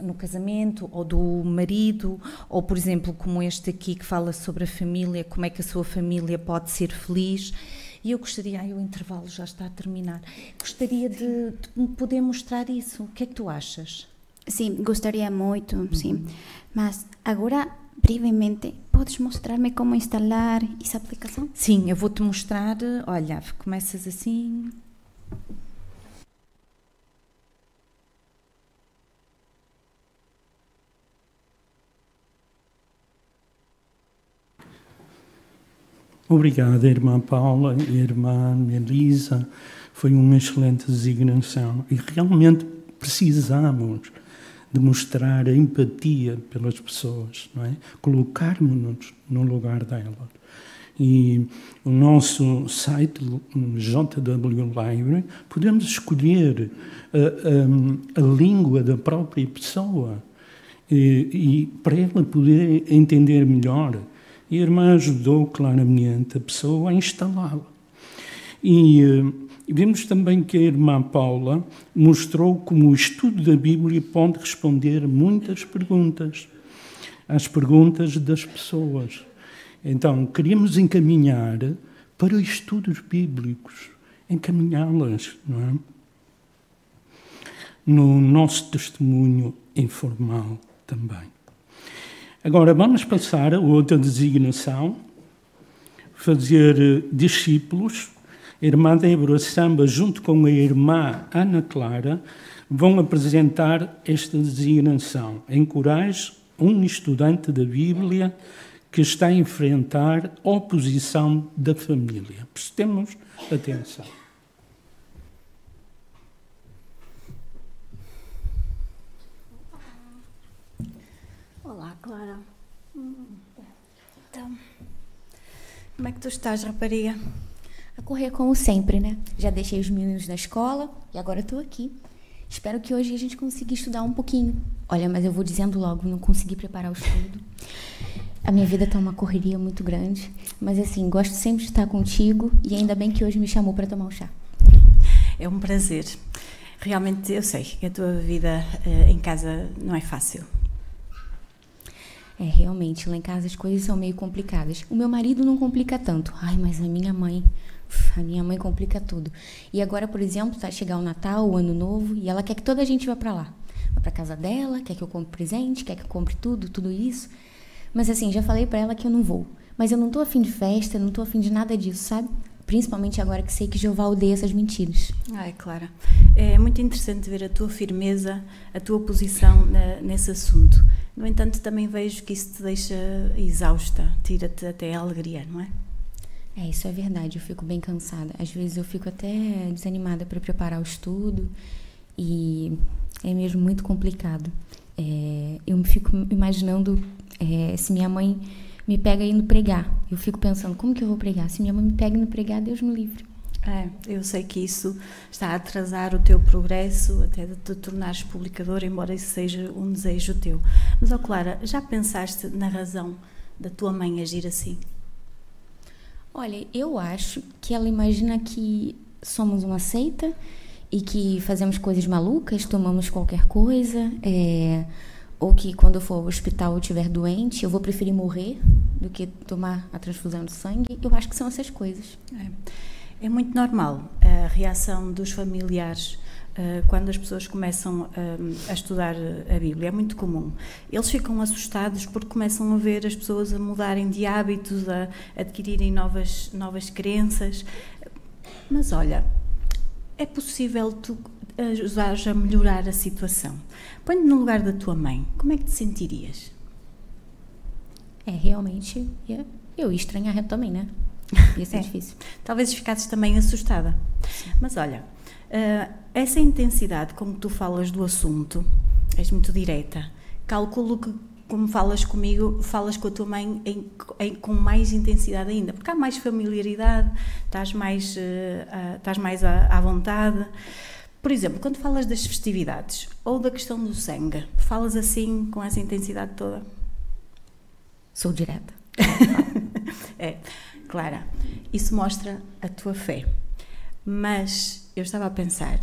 no casamento, ou do marido, ou por exemplo como este aqui que fala sobre a família, como é que a sua família pode ser feliz. E eu gostaria, o intervalo já está a terminar, gostaria de poder mostrar isso. O que é que tu achas? Sim, gostaria muito, sim. Mas agora, brevemente, podes mostrar-me como instalar essa aplicação? Sim, eu vou-te mostrar. Olha, começas assim. Obrigado, irmã Paula, irmã Elisa. Foi uma excelente designação. E realmente precisamos de mostrar a empatia pelas pessoas, não é? Colocarmos-nos no lugar delas. E o nosso site, JW Library, podemos escolher a língua da própria pessoa e para ela poder entender melhor. E a irmã ajudou claramente a pessoa a instalá-la. E vimos também que a irmã Paula mostrou como o estudo da Bíblia pode responder muitas perguntas, às perguntas das pessoas. Então, queríamos encaminhar para os estudos bíblicos, encaminhá-las, não é? No nosso testemunho informal também. Agora, vamos passar a outra designação, fazer discípulos. A irmã Débora Samba, junto com a irmã Ana Clara, vão apresentar esta designação. Encoraje um estudante da Bíblia que está a enfrentar oposição da família. Prestemos atenção. Olá, Clara. Então, como é que tu estás, rapariga? A correr como sempre, né? Já deixei os meninos na escola e agora estou aqui. Espero que hoje a gente consiga estudar um pouquinho. Olha, mas eu vou dizendo logo, não consegui preparar o estudo. A minha vida tá uma correria muito grande, mas assim, gosto sempre de estar contigo e ainda bem que hoje me chamou para tomar um chá. É um prazer. Realmente eu sei que a tua vida em casa não é fácil. É, realmente, lá em casa as coisas são meio complicadas. O meu marido não complica tanto. Ai, mas a minha mãe complica tudo. E agora, por exemplo, vai chegar o Natal, o Ano Novo, e ela quer que toda a gente vá para lá. Vai para casa dela, quer que eu compre presente, quer que eu compre tudo isso. Mas assim, já falei para ela que eu não vou. Mas eu não tô afim de festa, não tô afim de nada disso, sabe? Principalmente agora que sei que Jeová odeia essas mentiras. Ai, Clara, é muito interessante ver a tua firmeza, a tua posição nesse assunto. No entanto, também vejo que isso te deixa exausta, tira-te até a alegria, não é? É, isso é verdade, eu fico bem cansada. Às vezes eu fico até desanimada para preparar o estudo e é mesmo muito complicado. Eu me fico imaginando se minha mãe me pega indo pregar. Eu fico pensando, como que eu vou pregar? Se minha mãe me pega indo pregar, Deus me livre. Eu sei que isso está a atrasar o teu progresso, até de te tornares publicador, embora isso seja um desejo teu. Mas, Clara, já pensaste na razão da tua mãe agir assim? Olha, eu acho que ela imagina que somos uma seita e que fazemos coisas malucas, tomamos qualquer coisa, ou que quando eu for ao hospital eu estiver doente, eu vou preferir morrer do que tomar a transfusão de sangue. Eu acho que são essas coisas. É muito normal a reação dos familiares quando as pessoas começam a estudar a Bíblia. É muito comum. Eles ficam assustados porque começam a ver as pessoas a mudarem de hábitos, a adquirirem novas crenças. Mas olha, é possível tu ajudares a melhorar a situação. Põe-te no lugar da tua mãe. Como é que te sentirias? Realmente, eu ia estranhar também, né? Ia ser difícil. Talvez ficasses também assustada. Sim. Mas olha, essa intensidade com que tu falas do assunto, és muito direta. Calculo que como falas comigo, falas com a tua mãe com mais intensidade ainda, porque há mais familiaridade, estás mais à vontade. Por exemplo, quando falas das festividades ou da questão do sangue, falas assim com essa intensidade toda? Sou direta. Clara, isso mostra a tua fé. Mas eu estava a pensar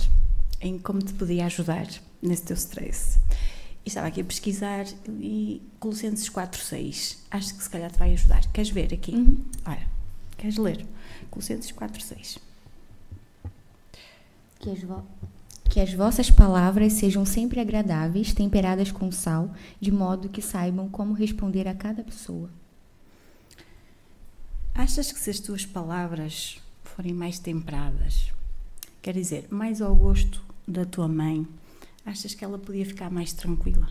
em como te podia ajudar nesse teu stress. E estava aqui a pesquisar e Colossenses 4:6. Acho que se calhar te vai ajudar. Queres ver aqui? Olha, queres ler? Colossenses 4:6. Que as vossas palavras sejam sempre agradáveis, temperadas com sal, de modo que saibam como responder a cada pessoa. Achas que se as tuas palavras forem mais temperadas, quer dizer, mais ao gosto da tua mãe, achas que ela podia ficar mais tranquila?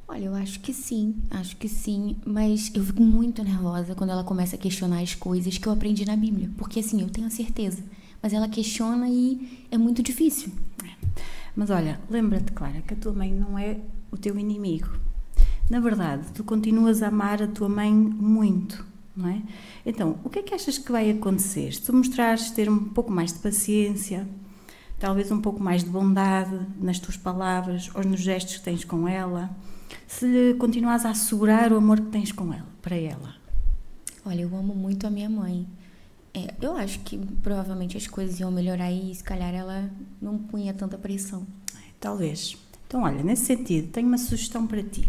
Olha, eu acho que sim, mas eu fico muito nervosa quando ela começa a questionar as coisas que eu aprendi na Bíblia, porque assim, eu tenho a certeza, mas ela questiona e é muito difícil. Mas olha, lembra-te, Clara, que a tua mãe não é o teu inimigo. Na verdade, tu continuas a amar a tua mãe muito, não é? Então, o que é que achas que vai acontecer? Se tu mostrares ter um pouco mais de paciência, talvez um pouco mais de bondade nas tuas palavras ou nos gestos que tens com ela, se lhe continuares a assegurar o amor que tens com ela, para ela. Olha, eu amo muito a minha mãe. Eu acho que provavelmente as coisas iam melhorar e se calhar ela não punha tanta pressão. Talvez. Então, olha, nesse sentido, tenho uma sugestão para ti.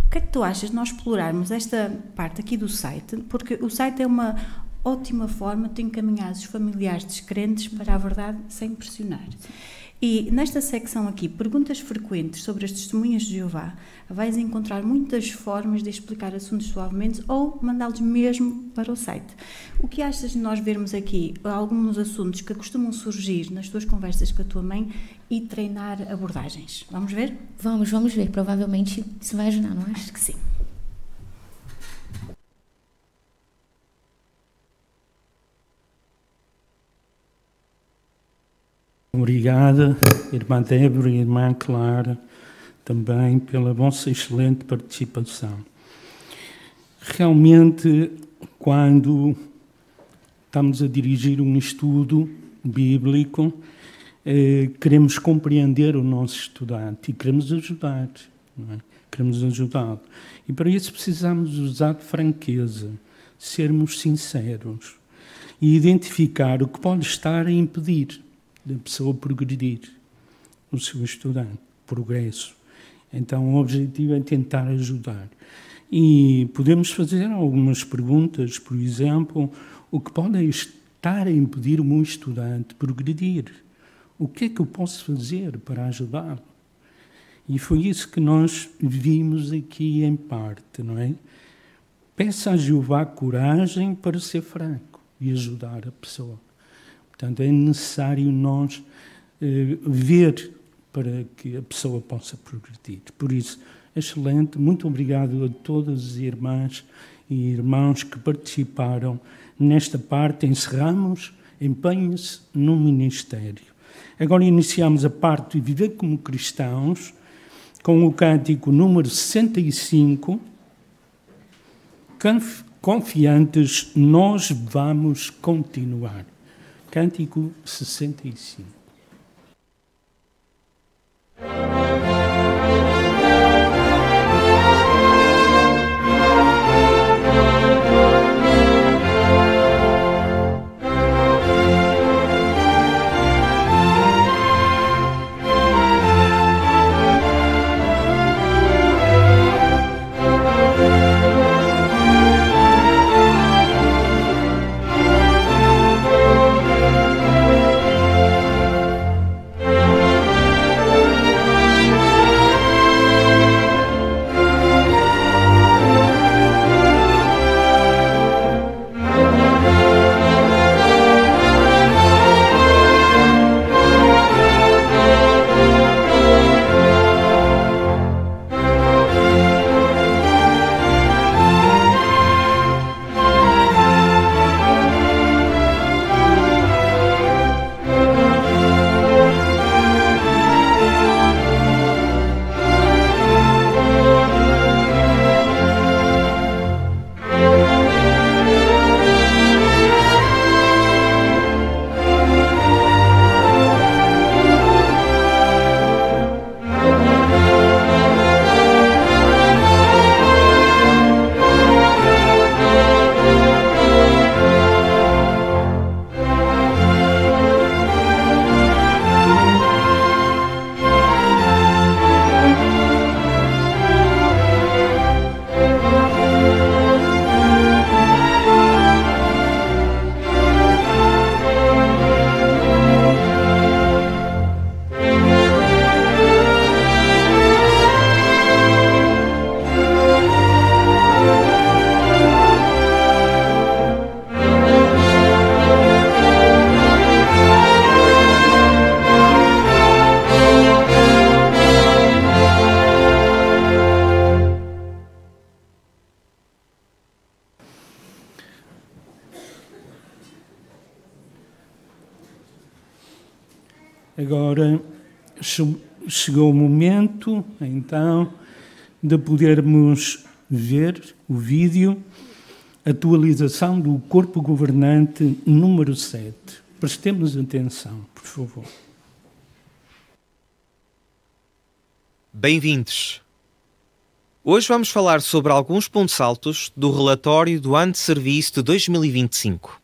O que é que tu achas de nós explorarmos esta parte aqui do site? Porque o site é uma ótima forma de encaminhar os familiares descrentes para a verdade sem pressionar. E nesta secção aqui, perguntas frequentes sobre as testemunhas de Jeová, vais encontrar muitas formas de explicar assuntos suavemente ou mandá-los mesmo para o site. O que achas de nós vermos aqui alguns assuntos que costumam surgir nas tuas conversas com a tua mãe e treinar abordagens? Vamos ver? Vamos ver. Provavelmente isso vai ajudar, não é? Acho que sim. Obrigada, irmã Débora e irmã Clara, também pela vossa excelente participação. Realmente, quando estamos a dirigir um estudo bíblico, queremos compreender o nosso estudante e queremos ajudar, não é? Queremos ajudá-lo. E para isso precisamos usar de franqueza, sermos sinceros e identificar o que pode estar a impedir da pessoa progredir, o seu estudante, progresso. Então, o objetivo é tentar ajudar. E podemos fazer algumas perguntas, por exemplo, o que pode estar a impedir o meu estudante progredir? O que é que eu posso fazer para ajudá-lo? E foi isso que nós vimos aqui em parte, não é? Peça a Jeová coragem para ser franco e ajudar a pessoa. Portanto, é necessário nós ver para que a pessoa possa progredir. Por isso, excelente, muito obrigado a todas as irmãs e irmãos que participaram nesta parte. Encerramos, empenhe-se no ministério. Agora iniciamos a parte de viver como cristãos, com o cântico número 65, confiantes, nós vamos continuar. Cântico 65. Agora chegou o momento, então, de podermos ver o vídeo Atualização do Corpo Governante número 7. Prestemos atenção, por favor. Bem-vindos! Hoje vamos falar sobre alguns pontos altos do relatório do ano de serviço de 2025.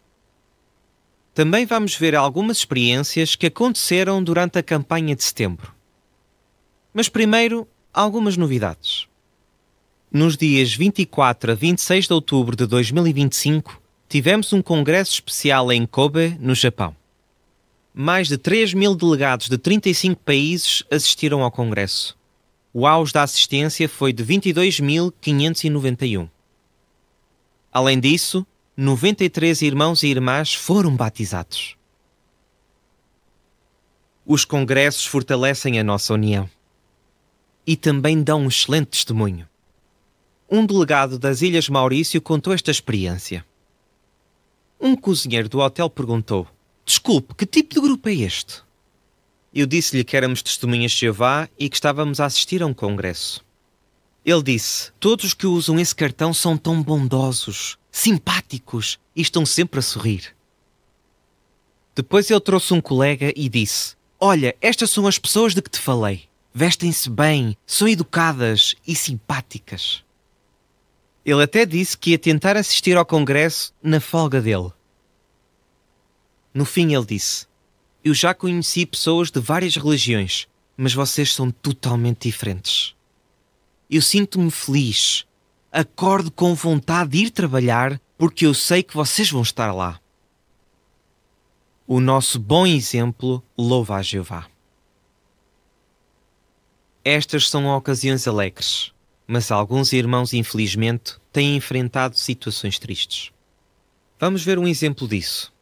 Também vamos ver algumas experiências que aconteceram durante a campanha de setembro. Mas primeiro, algumas novidades. Nos dias 24 a 26 de outubro de 2025, tivemos um congresso especial em Kobe, no Japão. Mais de 3.000 delegados de 35 países assistiram ao congresso. O auge da assistência foi de 22.591. Além disso, 93 irmãos e irmãs foram batizados. Os congressos fortalecem a nossa união e também dão um excelente testemunho. Um delegado das Ilhas Maurício contou esta experiência. Um cozinheiro do hotel perguntou: "Desculpe, que tipo de grupo é este?" Eu disse-lhe que éramos testemunhas de Jeová e que estávamos a assistir a um congresso. Ele disse: "Todos os que usam esse cartão são tão bondosos, simpáticos e estão sempre a sorrir." Depois ele trouxe um colega e disse: "Olha, estas são as pessoas de que te falei. Vestem-se bem, são educadas e simpáticas." Ele até disse que ia tentar assistir ao congresso na folga dele. No fim ele disse: "Eu já conheci pessoas de várias religiões, mas vocês são totalmente diferentes. Eu sinto-me feliz. Acordo com vontade de ir trabalhar porque eu sei que vocês vão estar lá." O nosso bom exemplo louva a Jeová. Estas são ocasiões alegres, mas alguns irmãos, infelizmente, têm enfrentado situações tristes. Vamos ver um exemplo disso.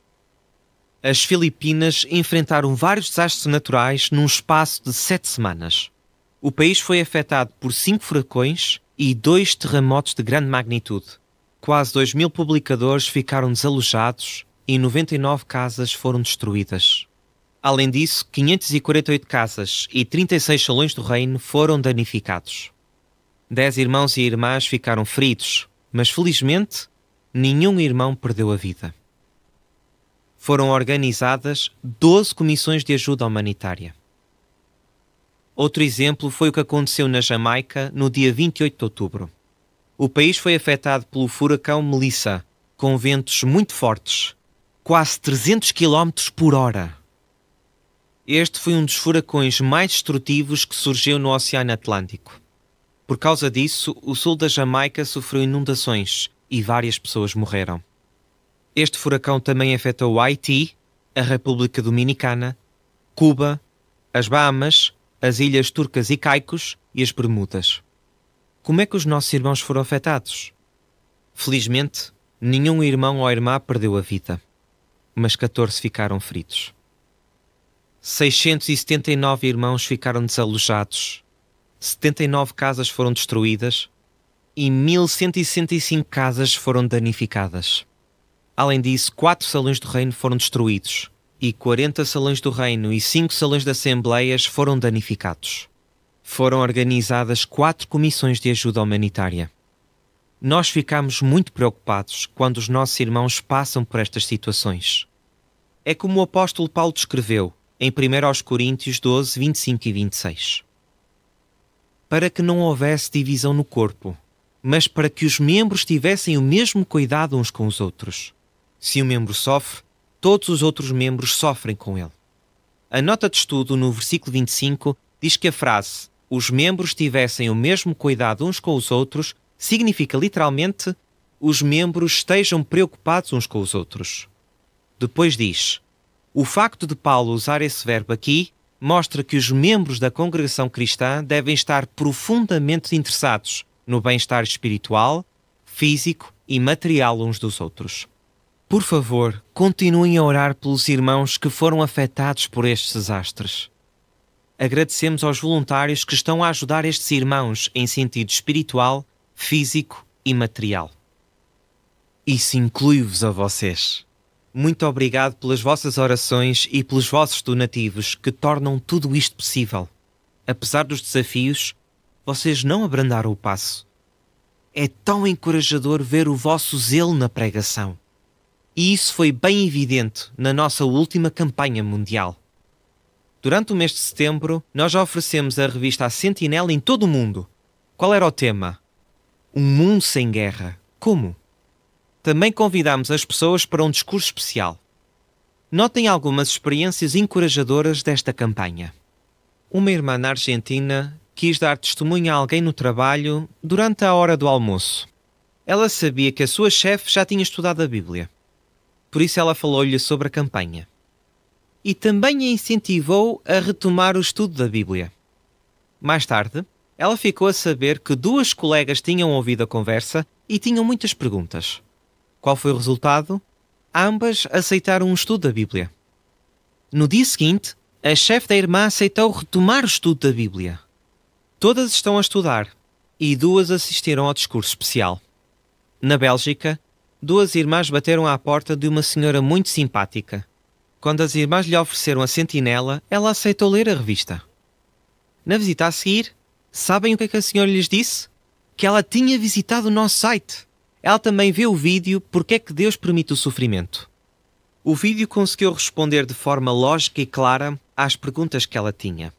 As Filipinas enfrentaram vários desastres naturais num espaço de 7 semanas. O país foi afetado por 5 furacões e 2 terremotos de grande magnitude. Quase 2.000 publicadores ficaram desalojados e 99 casas foram destruídas. Além disso, 548 casas e 36 salões do reino foram danificados. 10 irmãos e irmãs ficaram feridos, mas felizmente nenhum irmão perdeu a vida. Foram organizadas 12 comissões de ajuda humanitária. Outro exemplo foi o que aconteceu na Jamaica no dia 28 de outubro. O país foi afetado pelo furacão Melissa, com ventos muito fortes, quase 300 km por hora. Este foi um dos furacões mais destrutivos que surgiu no Oceano Atlântico. Por causa disso, o sul da Jamaica sofreu inundações e várias pessoas morreram. Este furacão também afetou o Haiti, a República Dominicana, Cuba, as Bahamas, as Ilhas Turcas e Caicos e as Bermudas. Como é que os nossos irmãos foram afetados? Felizmente, nenhum irmão ou irmã perdeu a vida, mas 14 ficaram feridos. 679 irmãos ficaram desalojados, 79 casas foram destruídas e 1.165 casas foram danificadas. Além disso, 4 salões do reino foram destruídos e 40 salões do reino e 5 salões de assembleias foram danificados. Foram organizadas 4 comissões de ajuda humanitária. Nós ficamos muito preocupados quando os nossos irmãos passam por estas situações. É como o apóstolo Paulo descreveu em 1 Coríntios 12, 25 e 26. Para que não houvesse divisão no corpo, mas para que os membros tivessem o mesmo cuidado uns com os outros. Se um membro sofre, todos os outros membros sofrem com ele. A nota de estudo no versículo 25 diz que a frase "os membros tivessem o mesmo cuidado uns com os outros" significa literalmente "os membros estejam preocupados uns com os outros". Depois diz: o facto de Paulo usar esse verbo aqui mostra que os membros da congregação cristã devem estar profundamente interessados no bem-estar espiritual, físico e material uns dos outros. Por favor, continuem a orar pelos irmãos que foram afetados por estes desastres. Agradecemos aos voluntários que estão a ajudar estes irmãos em sentido espiritual, físico e material. Isso inclui-vos a vocês. muito obrigado pelas vossas orações e pelos vossos donativos que tornam tudo isto possível. Apesar dos desafios, vocês não abrandaram o passo. É tão encorajador ver o vosso zelo na pregação. E isso foi bem evidente na nossa última campanha mundial. Durante o mês de setembro, nós oferecemos a revista A Sentinela em todo o mundo. Qual era o tema? Um mundo sem guerra. Como? Também convidámos as pessoas para um discurso especial. Notem algumas experiências encorajadoras desta campanha. Uma irmã na Argentina quis dar testemunho a alguém no trabalho durante a hora do almoço. Ela sabia que a sua chefe já tinha estudado a Bíblia. Por isso ela falou-lhe sobre a campanha. E também a incentivou a retomar o estudo da Bíblia. Mais tarde, ela ficou a saber que 2 colegas tinham ouvido a conversa e tinham muitas perguntas. Qual foi o resultado? Ambas aceitaram um estudo da Bíblia. No dia seguinte, a chefe da irmã aceitou retomar o estudo da Bíblia. Todas estão a estudar e 2 assistiram ao discurso especial. Na Bélgica, 2 irmãs bateram à porta de uma senhora muito simpática. Quando as irmãs lhe ofereceram a Sentinela, ela aceitou ler a revista. Na visita a seguir, sabem o que a senhora lhes disse? Que ela tinha visitado o nosso site. Ela também viu o vídeo Porque é que Deus permite o sofrimento. O vídeo conseguiu responder de forma lógica e clara às perguntas que ela tinha.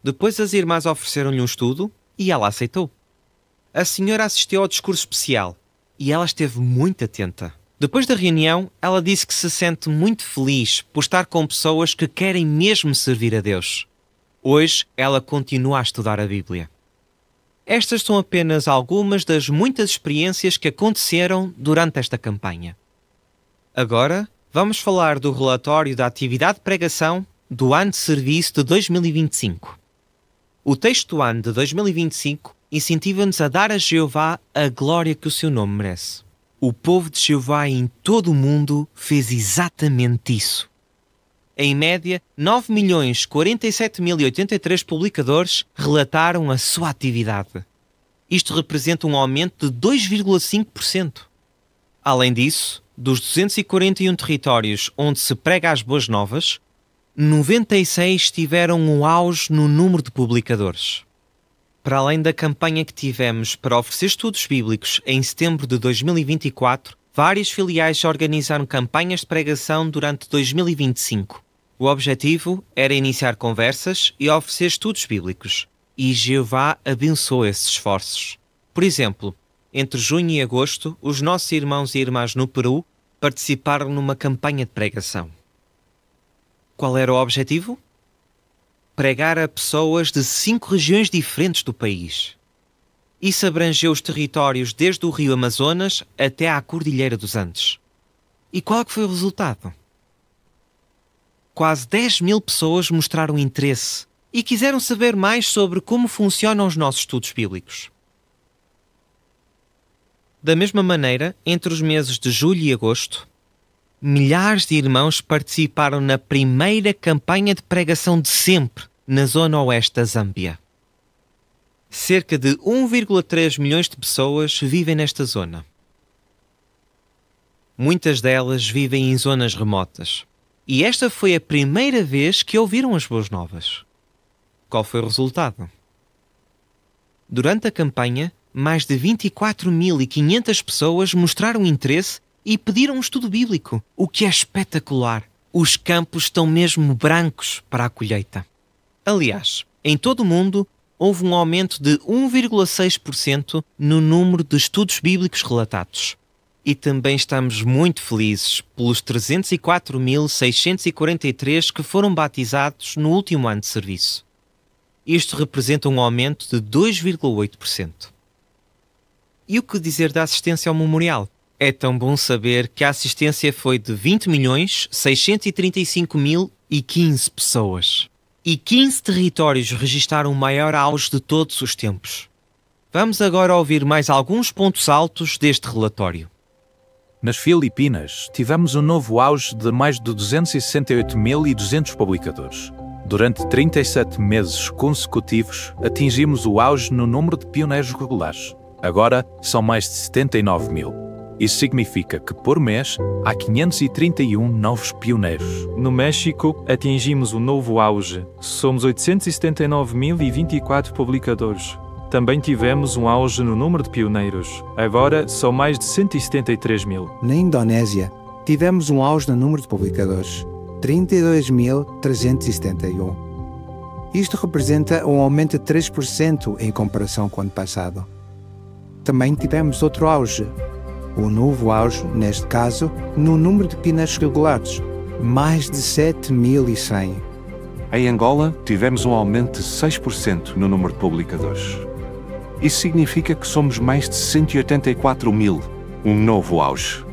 Depois as irmãs ofereceram-lhe um estudo e ela aceitou. A senhora assistiu ao discurso especial e ela esteve muito atenta. Depois da reunião, ela disse que se sente muito feliz por estar com pessoas que querem mesmo servir a Deus. Hoje, ela continua a estudar a Bíblia. Estas são apenas algumas das muitas experiências que aconteceram durante esta campanha. Agora, vamos falar do relatório da atividade de pregação do ano de serviço de 2025. O texto do ano de 2025 incentiva-nos a dar a Jeová a glória que o seu nome merece. O povo de Jeová em todo o mundo fez exatamente isso. Em média, 9.047.083 publicadores relataram a sua atividade. Isto representa um aumento de 2,5%. Além disso, dos 241 territórios onde se prega as boas novas, 96 tiveram um auge no número de publicadores. Para além da campanha que tivemos para oferecer estudos bíblicos em setembro de 2024, várias filiais organizaram campanhas de pregação durante 2025. O objetivo era iniciar conversas e oferecer estudos bíblicos, e Jeová abençoou esses esforços. Por exemplo, entre junho e agosto, os nossos irmãos e irmãs no Peru participaram numa campanha de pregação. Qual era o objetivo? Pregar a pessoas de 5 regiões diferentes do país. Isso abrangeu os territórios desde o rio Amazonas até à Cordilheira dos Andes. E qual é que foi o resultado? Quase 10.000 pessoas mostraram interesse e quiseram saber mais sobre como funcionam os nossos estudos bíblicos. Da mesma maneira, entre os meses de julho e agosto, milhares de irmãos participaram na primeira campanha de pregação de sempre na zona oeste da Zâmbia. Cerca de 1,3 milhões de pessoas vivem nesta zona. Muitas delas vivem em zonas remotas. E esta foi a primeira vez que ouviram as boas novas. Qual foi o resultado? Durante a campanha, mais de 24.500 pessoas mostraram interesse e pediram um estudo bíblico, o que é espetacular. Os campos estão mesmo brancos para a colheita. Aliás, em todo o mundo, houve um aumento de 1,6% no número de estudos bíblicos relatados. E também estamos muito felizes pelos 304.643 que foram batizados no último ano de serviço. Isto representa um aumento de 2,8%. E o que dizer da assistência ao memorial? É tão bom saber que a assistência foi de 20.635.015 pessoas. E 15 territórios registaram o maior auge de todos os tempos. Vamos agora ouvir mais alguns pontos altos deste relatório. Nas Filipinas, tivemos um novo auge de mais de 268.200 publicadores. Durante 37 meses consecutivos, atingimos o auge no número de pioneiros regulares. Agora, são mais de 79.000. Isso significa que, por mês, há 531 novos pioneiros. No México, atingimos um novo auge. Somos 879.024 publicadores. Também tivemos um auge no número de pioneiros. Agora, são mais de 173 mil. Na Indonésia, tivemos um auge no número de publicadores. 32.371. Isto representa um aumento de 3% em comparação com o ano passado. Também tivemos outro auge. Um novo auge, neste caso, no número de pioneiros regulares. Mais de 7.100. Em Angola, tivemos um aumento de 6% no número de publicadores. Isso significa que somos mais de 184 mil, um novo auge.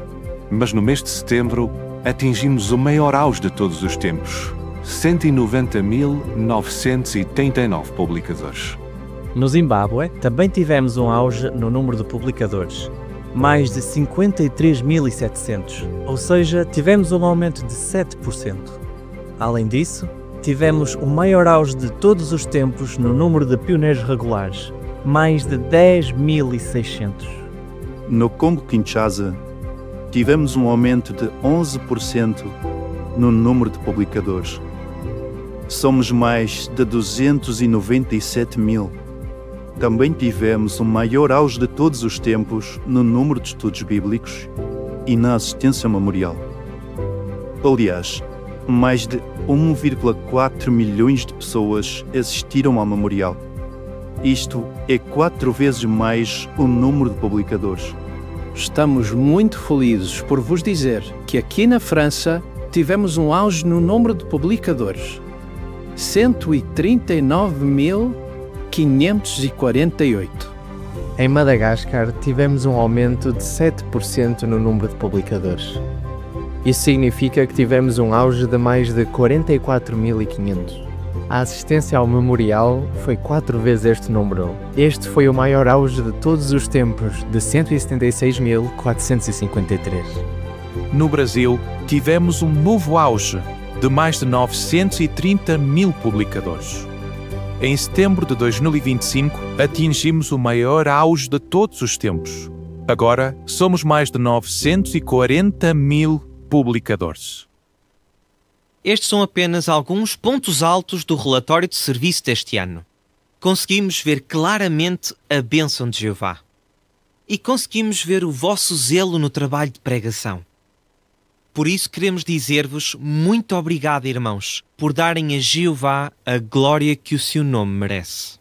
Mas no mês de setembro, atingimos o maior auge de todos os tempos, 190.939 publicadores. No Zimbábue, também tivemos um auge no número de publicadores, mais de 53.700, ou seja, tivemos um aumento de 7%. Além disso, tivemos o maior auge de todos os tempos no número de pioneiros regulares, mais de 10.600. No Congo-Kinshasa, tivemos um aumento de 11% no número de publicadores. Somos mais de 297 mil. Também tivemos o maior auge de todos os tempos no número de estudos bíblicos e na assistência memorial. Aliás, mais de 1,4 milhões de pessoas assistiram ao memorial. Isto é 4 vezes mais o número de publicadores. Estamos muito felizes por vos dizer que aqui na França tivemos um auge no número de publicadores. 139.548. Em Madagascar, tivemos um aumento de 7% no número de publicadores. Isso significa que tivemos um auge de mais de 44.500. A assistência ao memorial foi 4 vezes este número. Este foi o maior auge de todos os tempos, de 176.453. No Brasil, tivemos um novo auge, de mais de 930 mil publicadores. Em setembro de 2025, atingimos o maior auge de todos os tempos. Agora, somos mais de 940 mil publicadores. Estes são apenas alguns pontos altos do relatório de serviço deste ano. Conseguimos ver claramente a bênção de Jeová. E conseguimos ver o vosso zelo no trabalho de pregação. Por isso queremos dizer-vos muito obrigado, irmãos, por darem a Jeová a glória que o seu nome merece.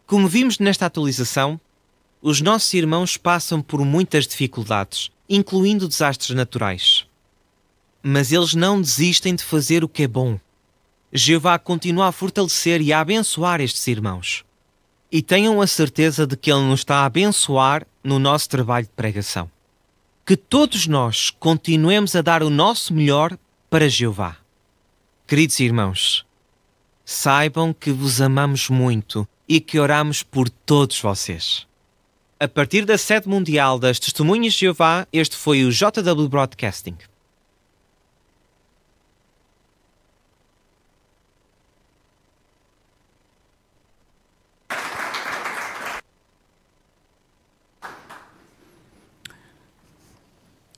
Como vimos nesta atualização, os nossos irmãos passam por muitas dificuldades, incluindo desastres naturais. Mas eles não desistem de fazer o que é bom. Jeová continua a fortalecer e a abençoar estes irmãos. E tenham a certeza de que Ele nos está a abençoar no nosso trabalho de pregação. Que todos nós continuemos a dar o nosso melhor para Jeová. Queridos irmãos, saibam que vos amamos muito e que oramos por todos vocês. A partir da sede mundial das Testemunhas de Jeová, este foi o JW Broadcasting.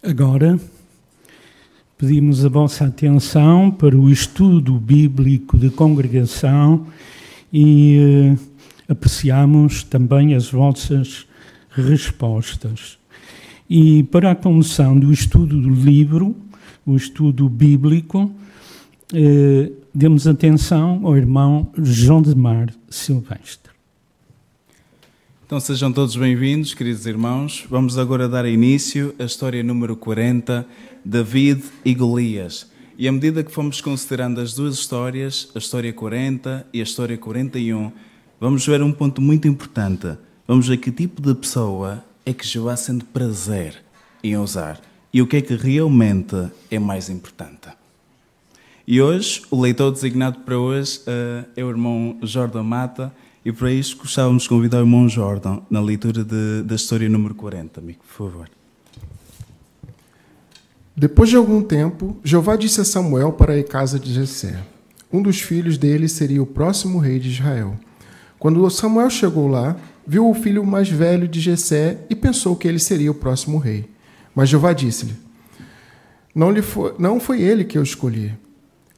Agora, pedimos a vossa atenção para o estudo bíblico de congregação e apreciamos também as vossas respostas. E para a condução do estudo do livro, o estudo bíblico, demos atenção ao irmão João de Mar Silvestre. Então sejam todos bem-vindos, queridos irmãos. Vamos agora dar início à história número 40, David e Golias. E à medida que fomos considerando as duas histórias, a história 40 e a história 41, vamos ver um ponto muito importante. Vamos ver que tipo de pessoa é que Jeová sente prazer em usar e o que é que realmente é mais importante. E hoje, o leitor designado para hoje é o irmão Jordan Mata. E para isso gostávamos de convidar o irmão Jordan na leitura da história número 40, amigo, por favor. Depois de algum tempo, Jeová disse a Samuel para ir à casa de Jessé. Um dos filhos dele seria o próximo rei de Israel. Quando Samuel chegou lá, viu o filho mais velho de Jessé e pensou que ele seria o próximo rei. Mas Jeová disse-lhe: Não foi ele que eu escolhi.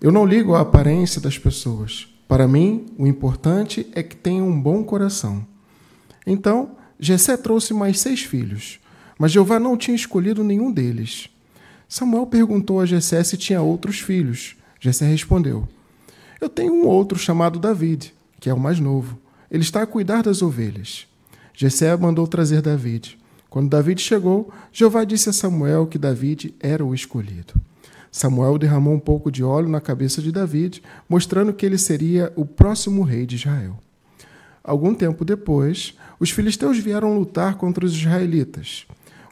Eu não ligo à aparência das pessoas. Para mim, o importante é que tenha um bom coração. Então, Jessé trouxe mais 6 filhos, mas Jeová não tinha escolhido nenhum deles. Samuel perguntou a Jessé se tinha outros filhos. Jessé respondeu: Eu tenho um outro chamado David, que é o mais novo. Ele está a cuidar das ovelhas. Jessé mandou trazer David. Quando David chegou, Jeová disse a Samuel que David era o escolhido. Samuel derramou um pouco de óleo na cabeça de David, mostrando que ele seria o próximo rei de Israel. Algum tempo depois, os filisteus vieram lutar contra os israelitas.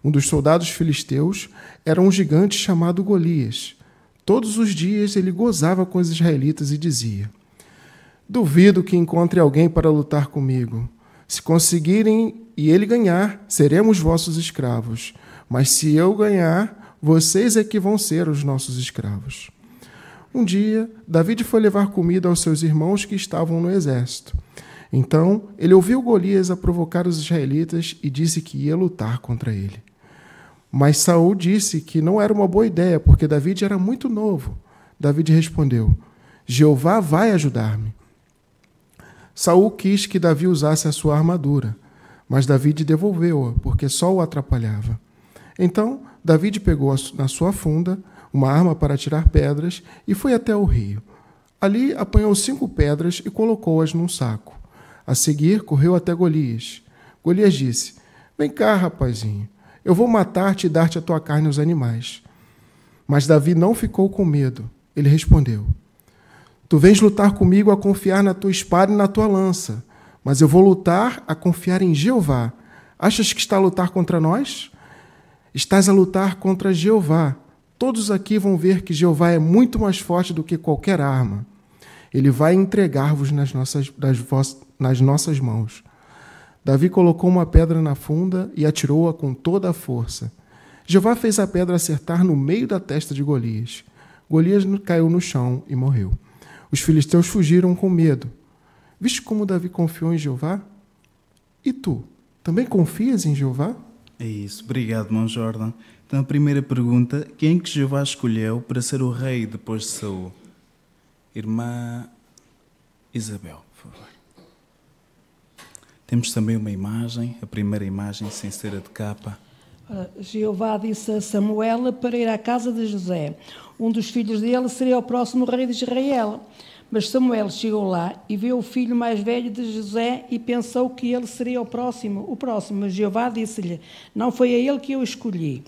Um dos soldados filisteus era um gigante chamado Golias. Todos os dias ele gozava com os israelitas e dizia: Duvido que encontre alguém para lutar comigo. Se conseguirem e ele ganhar, seremos vossos escravos. Mas se eu ganhar, vocês é que vão ser os nossos escravos. Um dia, David foi levar comida aos seus irmãos que estavam no exército. Então, ele ouviu Golias a provocar os israelitas e disse que ia lutar contra ele. Mas Saul disse que não era uma boa ideia, porque David era muito novo. David respondeu: Jeová vai ajudar-me. Saul quis que Davi usasse a sua armadura, mas David devolveu-a, porque só o atrapalhava. Então, David pegou na sua funda uma arma para tirar pedras e foi até o rio. Ali apanhou 5 pedras e colocou-as num saco. A seguir, correu até Golias. Golias disse: Vem cá, rapazinho, eu vou matar-te e dar-te a tua carne aos animais. Mas Davi não ficou com medo. Ele respondeu: Tu vens lutar comigo a confiar na tua espada e na tua lança, mas eu vou lutar a confiar em Jeová. Achas que está a lutar contra nós? Estás a lutar contra Jeová. Todos aqui vão ver que Jeová é muito mais forte do que qualquer arma. Ele vai entregar-vos nas nossas mãos. Davi colocou uma pedra na funda e atirou-a com toda a força. Jeová fez a pedra acertar no meio da testa de Golias. Golias caiu no chão e morreu. Os filisteus fugiram com medo. Viste como Davi confiou em Jeová? E tu, também confias em Jeová? É isso. Obrigado, irmão Jordan. Então, a primeira pergunta: quem que Jeová escolheu para ser o rei depois de Saul? Irmã Isabel, por favor. Temos também uma imagem, a primeira imagem, sem ser a de capa. Jeová disse a Samuel para ir à casa de José. Um dos filhos dele seria o próximo rei de Israel. Mas Samuel chegou lá e viu o filho mais velho de José e pensou que ele seria o próximo. Mas Jeová disse-lhe: Não foi a ele que eu escolhi.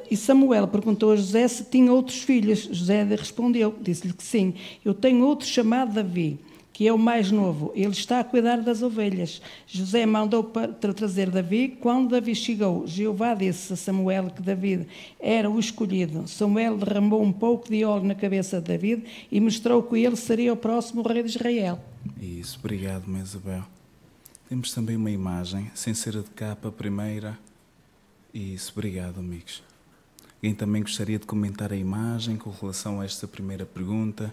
E Samuel perguntou a José se tinha outros filhos. José respondeu, disse-lhe que sim. Eu tenho outro chamado Davi, que é o mais novo. Ele está a cuidar das ovelhas. José mandou para trazer Davi. Quando Davi chegou, Jeová disse a Samuel que Davi era o escolhido. Samuel derramou um pouco de óleo na cabeça de Davi e mostrou que ele seria o próximo rei de Israel. Isso, obrigado, Mãe Isabel. Temos também uma imagem, sem ser a de capa, a primeira. Isso, obrigado, amigos. Alguém também gostaria de comentar a imagem com relação a esta primeira pergunta?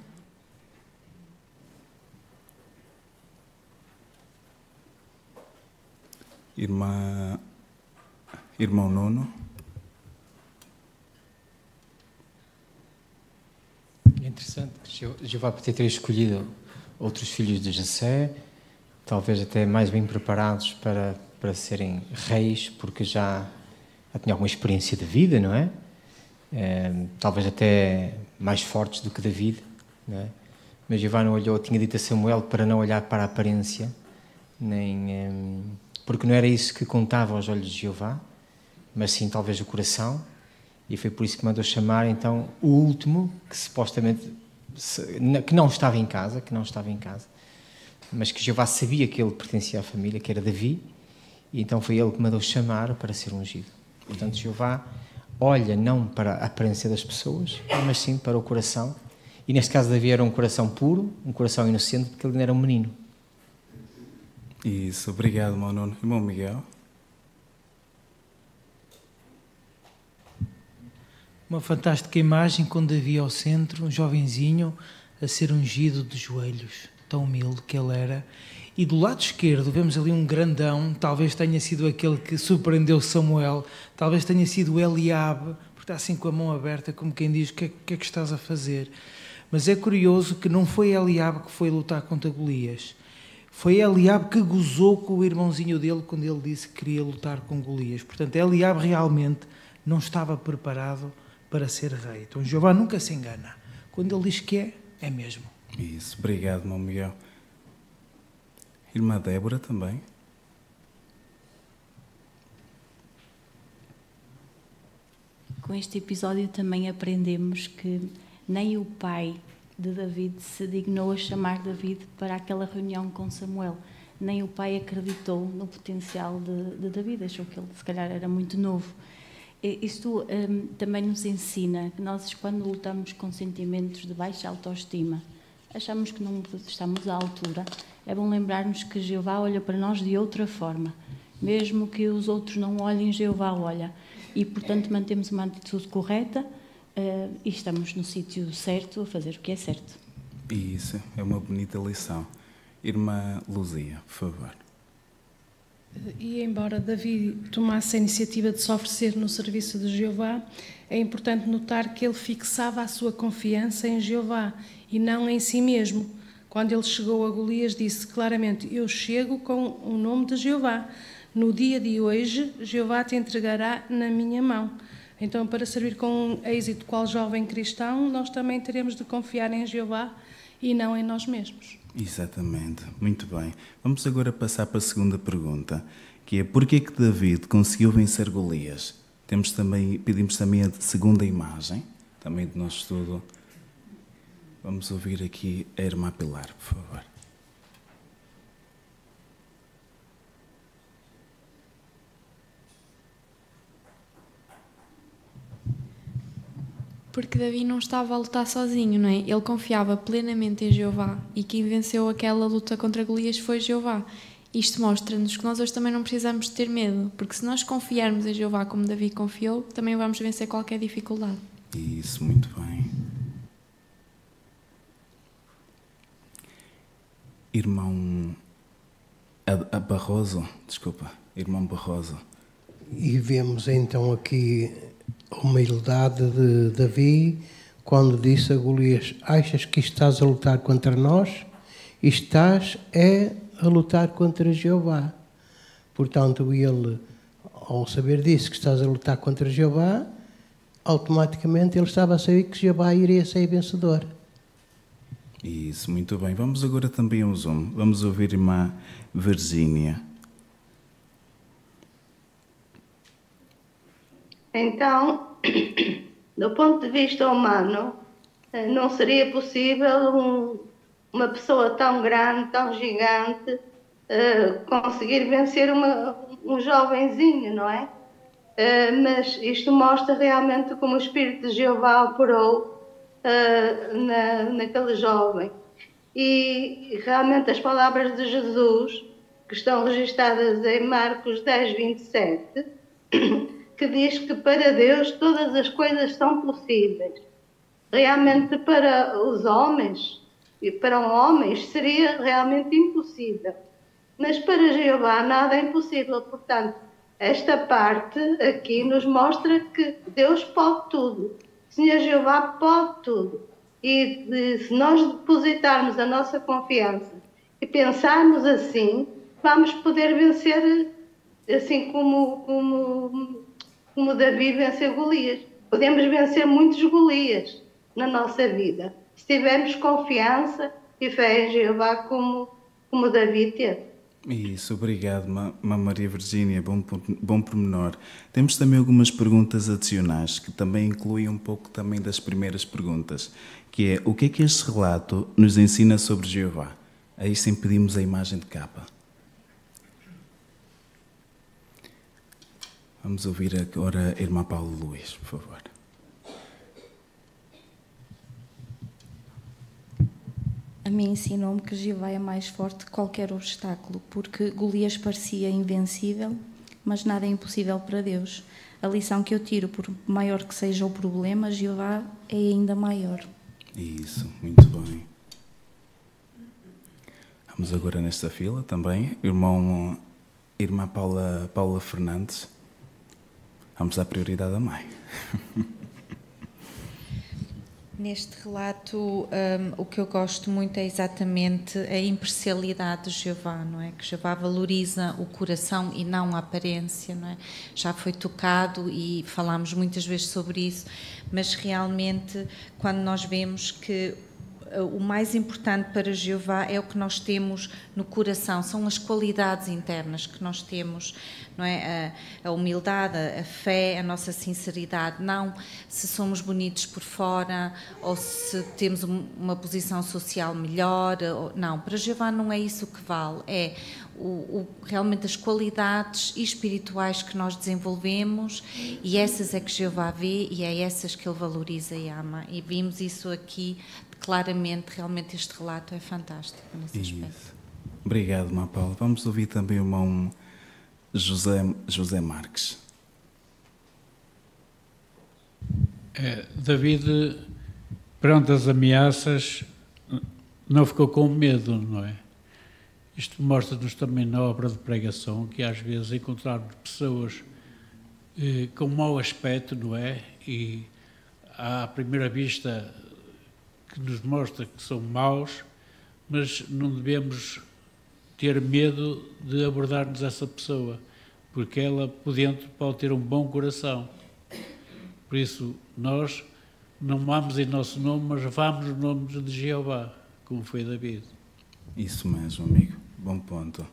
Irmão Nuno. É interessante que Jeová podia ter escolhido outros filhos de Jessé, talvez até mais bem preparados para serem reis, porque já tinham alguma experiência de vida, não é? Talvez até mais fortes do que David, não é? Mas Jeová não olhou, tinha dito a Samuel para não olhar para a aparência, porque não era isso que contava aos olhos de Jeová, mas sim talvez o coração, e foi por isso que mandou chamar então o último, que supostamente que não estava em casa, mas que Jeová sabia que ele pertencia à família, que era Davi, e então foi ele que mandou chamar para ser ungido. Portanto, Jeová olha não para a aparência das pessoas, mas sim para o coração, e neste caso Davi era um coração puro, um coração inocente, porque ele ainda era um menino. Isso, obrigado, irmão Nuno. Irmão Miguel. Uma fantástica imagem com Davi ao centro, um jovenzinho a ser ungido de joelhos, tão humilde que ele era, E do lado esquerdo vemos ali um grandão, talvez tenha sido aquele que surpreendeu Samuel, talvez tenha sido Eliabe, porque está assim com a mão aberta, como quem diz, o que é que estás a fazer? Mas é curioso que não foi Eliabe que foi lutar contra Golias. Foi Eliabe que gozou com o irmãozinho dele quando ele disse que queria lutar com Golias. Portanto, Eliabe realmente não estava preparado para ser rei. Então, Jeová nunca se engana. Quando ele diz que é mesmo. Isso, obrigado, meu Miguel. Irmã Débora também. Com este episódio também aprendemos que nem o pai de David se dignou a chamar David para aquela reunião com Samuel. Nem o pai acreditou no potencial de David, achou que ele se calhar era muito novo. Isto também nos ensina que nós, quando lutamos com sentimentos de baixa autoestima, achamos que não estamos à altura, é bom lembrarmos que Jeová olha para nós de outra forma. Mesmo que os outros não olhem, Jeová olha. E, portanto, mantemos uma atitude correta e estamos no sítio certo a fazer o que é certo. Isso, é uma bonita lição. Irmã Luzia, por favor. E embora Davi tomasse a iniciativa de se oferecer no serviço de Jeová, é importante notar que ele fixava a sua confiança em Jeová e não em si mesmo. Quando ele chegou a Golias, disse claramente: eu chego com o nome de Jeová. No dia de hoje, Jeová te entregará na minha mão. Então, para servir com êxito qual jovem cristão, nós também teremos de confiar em Jeová e não em nós mesmos. Exatamente, muito bem. Vamos agora passar para a segunda pergunta, que é: porquê que David conseguiu vencer Golias? Pedimos também a segunda imagem, também do nosso estudo. Vamos ouvir aqui a irmã Pilar, por favor. Porque Davi não estava a lutar sozinho, não é? Ele confiava plenamente em Jeová e quem venceu aquela luta contra Golias foi Jeová. Isto mostra-nos que nós hoje também não precisamos de ter medo, porque se nós confiarmos em Jeová como Davi confiou, também vamos vencer qualquer dificuldade. Isso, muito bem. Irmão Barroso, irmão Barroso. E vemos então aqui a humildade de Davi quando disse a Golias: achas que estás a lutar contra nós? Estás a lutar contra Jeová. Portanto, ele, ao saber disso, que estás a lutar contra Jeová, automaticamente ele estava a saber que Jeová iria ser vencedor. Isso, muito bem. Vamos agora também ao Zoom. Vamos ouvir a irmã Virgínia. Então, do ponto de vista humano, não seria possível uma pessoa tão grande, tão gigante, conseguir vencer um jovenzinho, não é? Mas isto mostra realmente como o Espírito de Jeová operou naquele jovem. E realmente as palavras de Jesus, que estão registadas em Marcos 10, 27, que diz que para Deus todas as coisas são possíveis. Realmente para os homens, e para um homem seria realmente impossível. Mas para Jeová nada é impossível. Portanto, esta parte aqui nos mostra que Deus pode tudo. O Senhor Jeová pode tudo. E se nós depositarmos a nossa confiança e pensarmos assim, vamos poder vencer assim como Davi venceu Golias. Podemos vencer muitos Golias na nossa vida, se tivermos confiança e fé em Jeová como Davi teve. Isso, obrigado, Maria Virgínia, bom pormenor. Temos também algumas perguntas adicionais, que também incluem um pouco também das primeiras perguntas, que é: o que é que este relato nos ensina sobre Jeová? Aí sim pedimos a imagem de capa. Vamos ouvir agora a irmã Paula Luís, por favor. A mim ensinou-me que Jeová é mais forte que qualquer obstáculo, porque Golias parecia invencível, mas nada é impossível para Deus. A lição que eu tiro, por maior que seja o problema, Jeová é ainda maior. Isso, muito bem. Vamos agora nesta fila também, irmã Paula Fernandes. Vamos dar prioridade à mãe. Neste relato, o que eu gosto muito é exatamente a imparcialidade de Jeová, não é? Que Jeová valoriza o coração e não a aparência, não é? Já foi tocado e falámos muitas vezes sobre isso, mas realmente quando nós vemos que o mais importante para Jeová é o que nós temos no coração, são as qualidades internas que nós temos, não é? A humildade, a fé, a nossa sinceridade, não se somos bonitos por fora ou se temos uma posição social melhor, não, para Jeová não é isso que vale, é realmente as qualidades espirituais que nós desenvolvemos, e essas é que Jeová vê e é essas que Ele valoriza e ama, e vimos isso aqui claramente. Realmente este relato é fantástico nesse aspecto. Obrigado, irmã Paula. Vamos ouvir também o irmão José Marques. David, perante as ameaças, não ficou com medo, não é? Isto mostra-nos também na obra de pregação que às vezes encontrarmos pessoas com mau aspecto, não é? E à primeira vista que nos mostra que são maus, mas não devemos ter medo de abordarmos essa pessoa, porque ela por dentro pode ter um bom coração. Por isso, nós não vamos em nosso nome, mas vamos no nome de Jeová, como foi David. Isso mesmo, amigo. Bom ponto.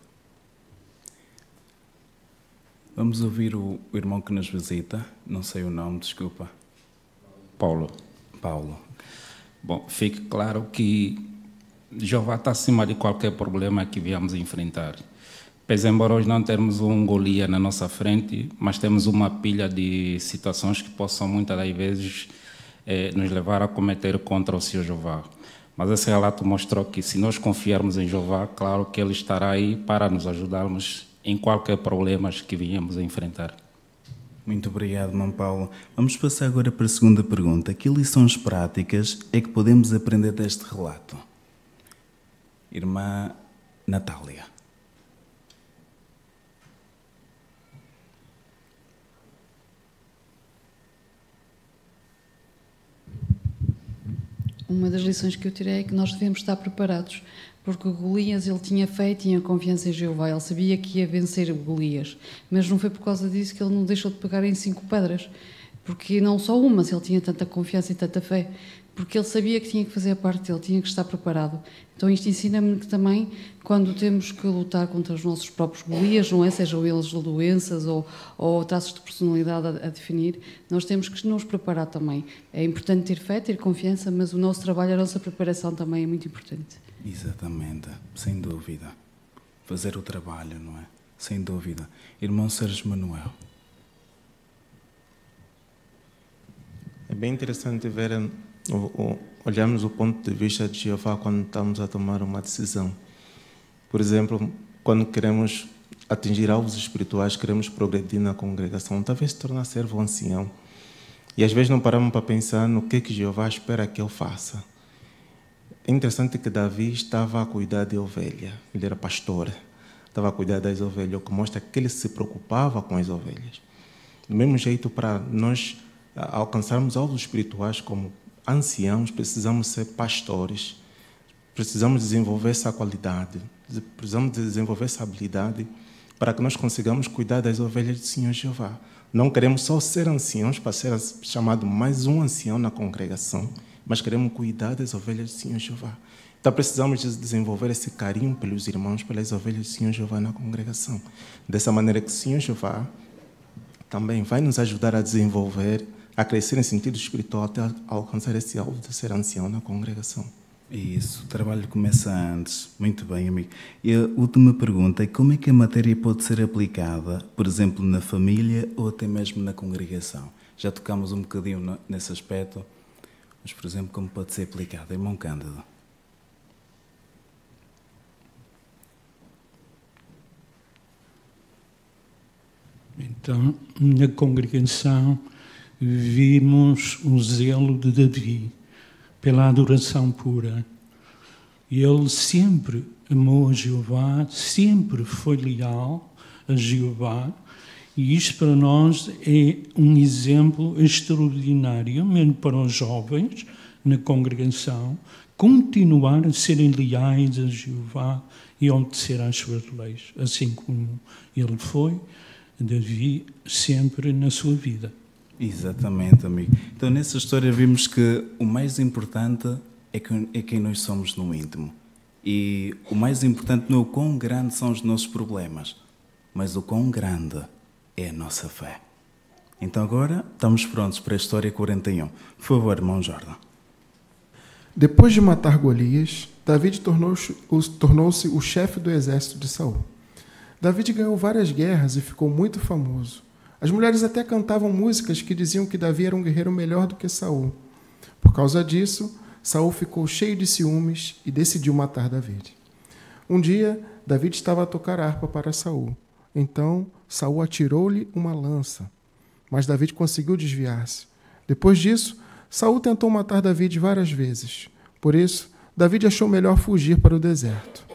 Vamos ouvir o irmão que nos visita. Não sei o nome, desculpa. Paulo. Bom, fique claro que Jeová está acima de qualquer problema que viemos enfrentar. Pois, embora hoje não termos um Golias na nossa frente, mas temos uma pilha de situações que possam muitas das vezes nos levar a cometer contra o Senhor Jeová. Mas esse relato mostrou que se nós confiarmos em Jeová, claro que Ele estará aí para nos ajudarmos em qualquer problema que venhamos a enfrentar. Muito obrigado, irmão Paulo. Vamos passar agora para a segunda pergunta. Que lições práticas é que podemos aprender deste relato? Irmã Natália. Uma das lições que eu tirei é que nós devemos estar preparados, porque o Golias, ele tinha fé e tinha confiança em Jeová, ele sabia que ia vencer o Golias, mas não foi por causa disso que ele não deixou de pegar em 5 pedras, porque não só uma, se ele tinha tanta confiança e tanta fé, porque ele sabia que tinha que fazer a parte dele, tinha que estar preparado. Então isto ensina-me que também, quando temos que lutar contra os nossos próprios Golias, não é? Sejam eles doenças ou traços de personalidade a definir, nós temos que nos preparar também. É importante ter fé, ter confiança, mas o nosso trabalho, a nossa preparação também é muito importante. Exatamente, sem dúvida. Fazer o trabalho, não é? Sem dúvida. Irmão Sérgio Manuel. É bem interessante ver, olharmos o ponto de vista de Jeová quando estamos a tomar uma decisão. Por exemplo, quando queremos atingir alvos espirituais, queremos progredir na congregação, talvez se tornar servo ancião. E às vezes não paramos para pensar no que Jeová espera que eu faça. É interessante que Davi estava a cuidar de ovelha, ele era pastor, estava a cuidar das ovelhas, o que mostra que ele se preocupava com as ovelhas. Do mesmo jeito, para nós alcançarmos alvos espirituais como anciãos, precisamos ser pastores, precisamos desenvolver essa qualidade, precisamos desenvolver essa habilidade para que nós consigamos cuidar das ovelhas do Senhor Jeová. Não queremos só ser anciãos para ser chamado mais um ancião na congregação, mas queremos cuidar das ovelhas do Senhor Jeová. Então precisamos desenvolver esse carinho pelos irmãos, pelas ovelhas do Senhor Jeová na congregação. Dessa maneira que o Senhor Jeová também vai nos ajudar a desenvolver, a crescer em sentido espiritual até alcançar esse alvo de ser ancião na congregação. Isso, o trabalho começa antes. Muito bem, amigo. E a última pergunta é como é que a matéria pode ser aplicada, por exemplo, na família ou até mesmo na congregação? Já tocámos um bocadinho nesse aspecto, mas, por exemplo, como pode ser aplicada? Irmão Cândido. Então, na congregação, vimos o zelo de Davi pela adoração pura. Ele sempre amou a Jeová, sempre foi leal a Jeová, e isto para nós é um exemplo extraordinário, mesmo para os jovens na congregação, continuar a serem leais a Jeová e obedecer às suas leis, assim como ele foi, Davi, sempre na sua vida. Exatamente, amigo. Então, nessa história vimos que o mais importante é quem nós somos no íntimo. E o mais importante não é o quão grandes são os nossos problemas, mas o quão grande é a nossa fé. Então agora estamos prontos para a história 41. Por favor, irmão Jordan. Depois de matar Golias, David tornou-se o chefe do exército de Saul. David ganhou várias guerras e ficou muito famoso. As mulheres até cantavam músicas que diziam que Davi era um guerreiro melhor do que Saul. Por causa disso, Saul ficou cheio de ciúmes e decidiu matar David. Um dia, David estava a tocar harpa para Saul. Então, Saul atirou-lhe uma lança, mas David conseguiu desviar-se. Depois disso, Saul tentou matar David várias vezes. Por isso, David achou melhor fugir para o deserto.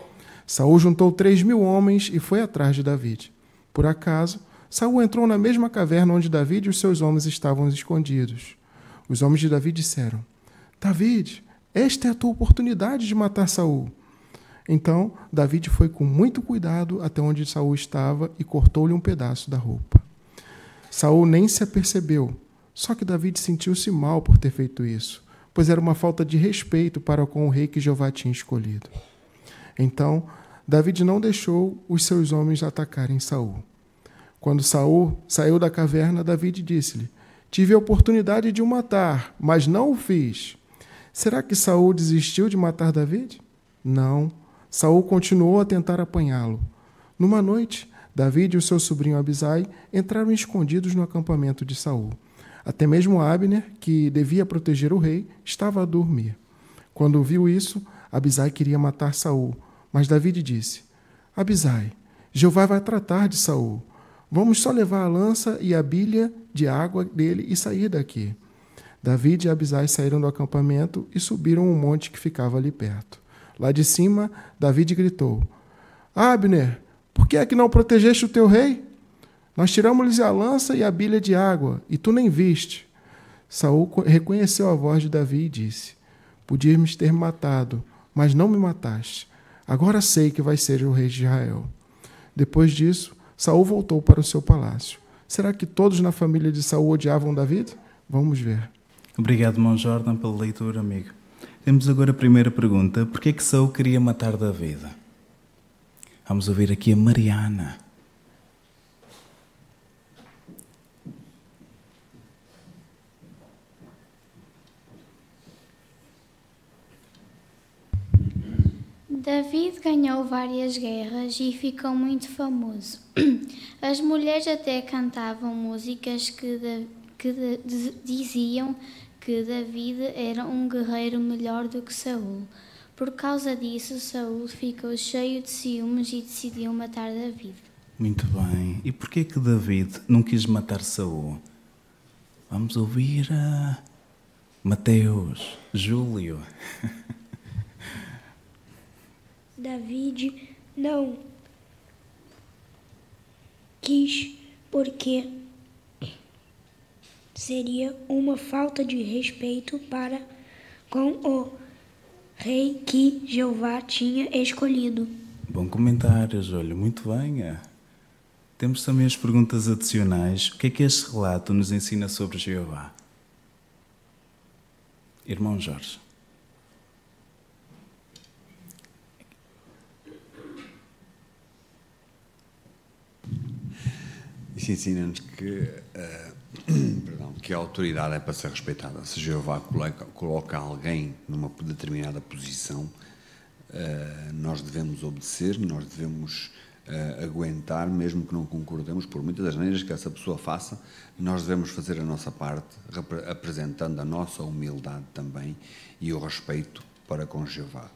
Saul juntou 3.000 homens e foi atrás de David. Por acaso, Saul entrou na mesma caverna onde David e os seus homens estavam escondidos. Os homens de David disseram: David, esta é a tua oportunidade de matar Saul. Então, David foi com muito cuidado até onde Saul estava e cortou-lhe um pedaço da roupa. Saul nem se apercebeu, só que David sentiu-se mal por ter feito isso, pois era uma falta de respeito para com o rei que Jeová tinha escolhido. Então, David não deixou os seus homens atacarem Saul. Quando Saul saiu da caverna, David disse-lhe: Tive a oportunidade de o matar, mas não o fiz. Será que Saul desistiu de matar David? Não. Saul continuou a tentar apanhá-lo. Numa noite, David e o seu sobrinho Abisai entraram escondidos no acampamento de Saul. Até mesmo Abner, que devia proteger o rei, estava a dormir. Quando viu isso, Abisai queria matar Saul, mas David disse: Abisai, Jeová vai tratar de Saul. Vamos só levar a lança e a bilha de água dele e sair daqui. David e Abisai saíram do acampamento e subiram um monte que ficava ali perto. Lá de cima, David gritou: Abner, por que é que não protegeste o teu rei? Nós tiramos-lhe a lança e a bilha de água, e tu nem viste. Saul reconheceu a voz de Davi e disse: Podias me ter matado, mas não me mataste. Agora sei que vais ser o rei de Israel. Depois disso, Saul voltou para o seu palácio. Será que todos na família de Saul odiavam David? Vamos ver. Obrigado, irmão Jordan, pela leitura, amigo. Temos agora a primeira pergunta. Por que é que Saul queria matar David? Vamos ouvir aqui a Mariana. David ganhou várias guerras e ficou muito famoso. As mulheres até cantavam músicas que diziam que David era um guerreiro melhor do que Saul. Por causa disso, Saul ficou cheio de ciúmes e decidiu matar David. Muito bem. E por que David não quis matar Saul? Vamos ouvir a Mateus, Júlio. David não quis porque seria uma falta de respeito para com o rei que Jeová tinha escolhido. Bom comentário, Júlio. Muito bem. Temos também as perguntas adicionais. O que é que este relato nos ensina sobre Jeová? Irmão Jorge. Isso ensina-nos que a autoridade é para ser respeitada. Se Jeová coloca alguém numa determinada posição, nós devemos obedecer, nós devemos aguentar, mesmo que não concordemos, por muitas das maneiras que essa pessoa faça, nós devemos fazer a nossa parte, apresentando a nossa humildade também e o respeito para com Jeová.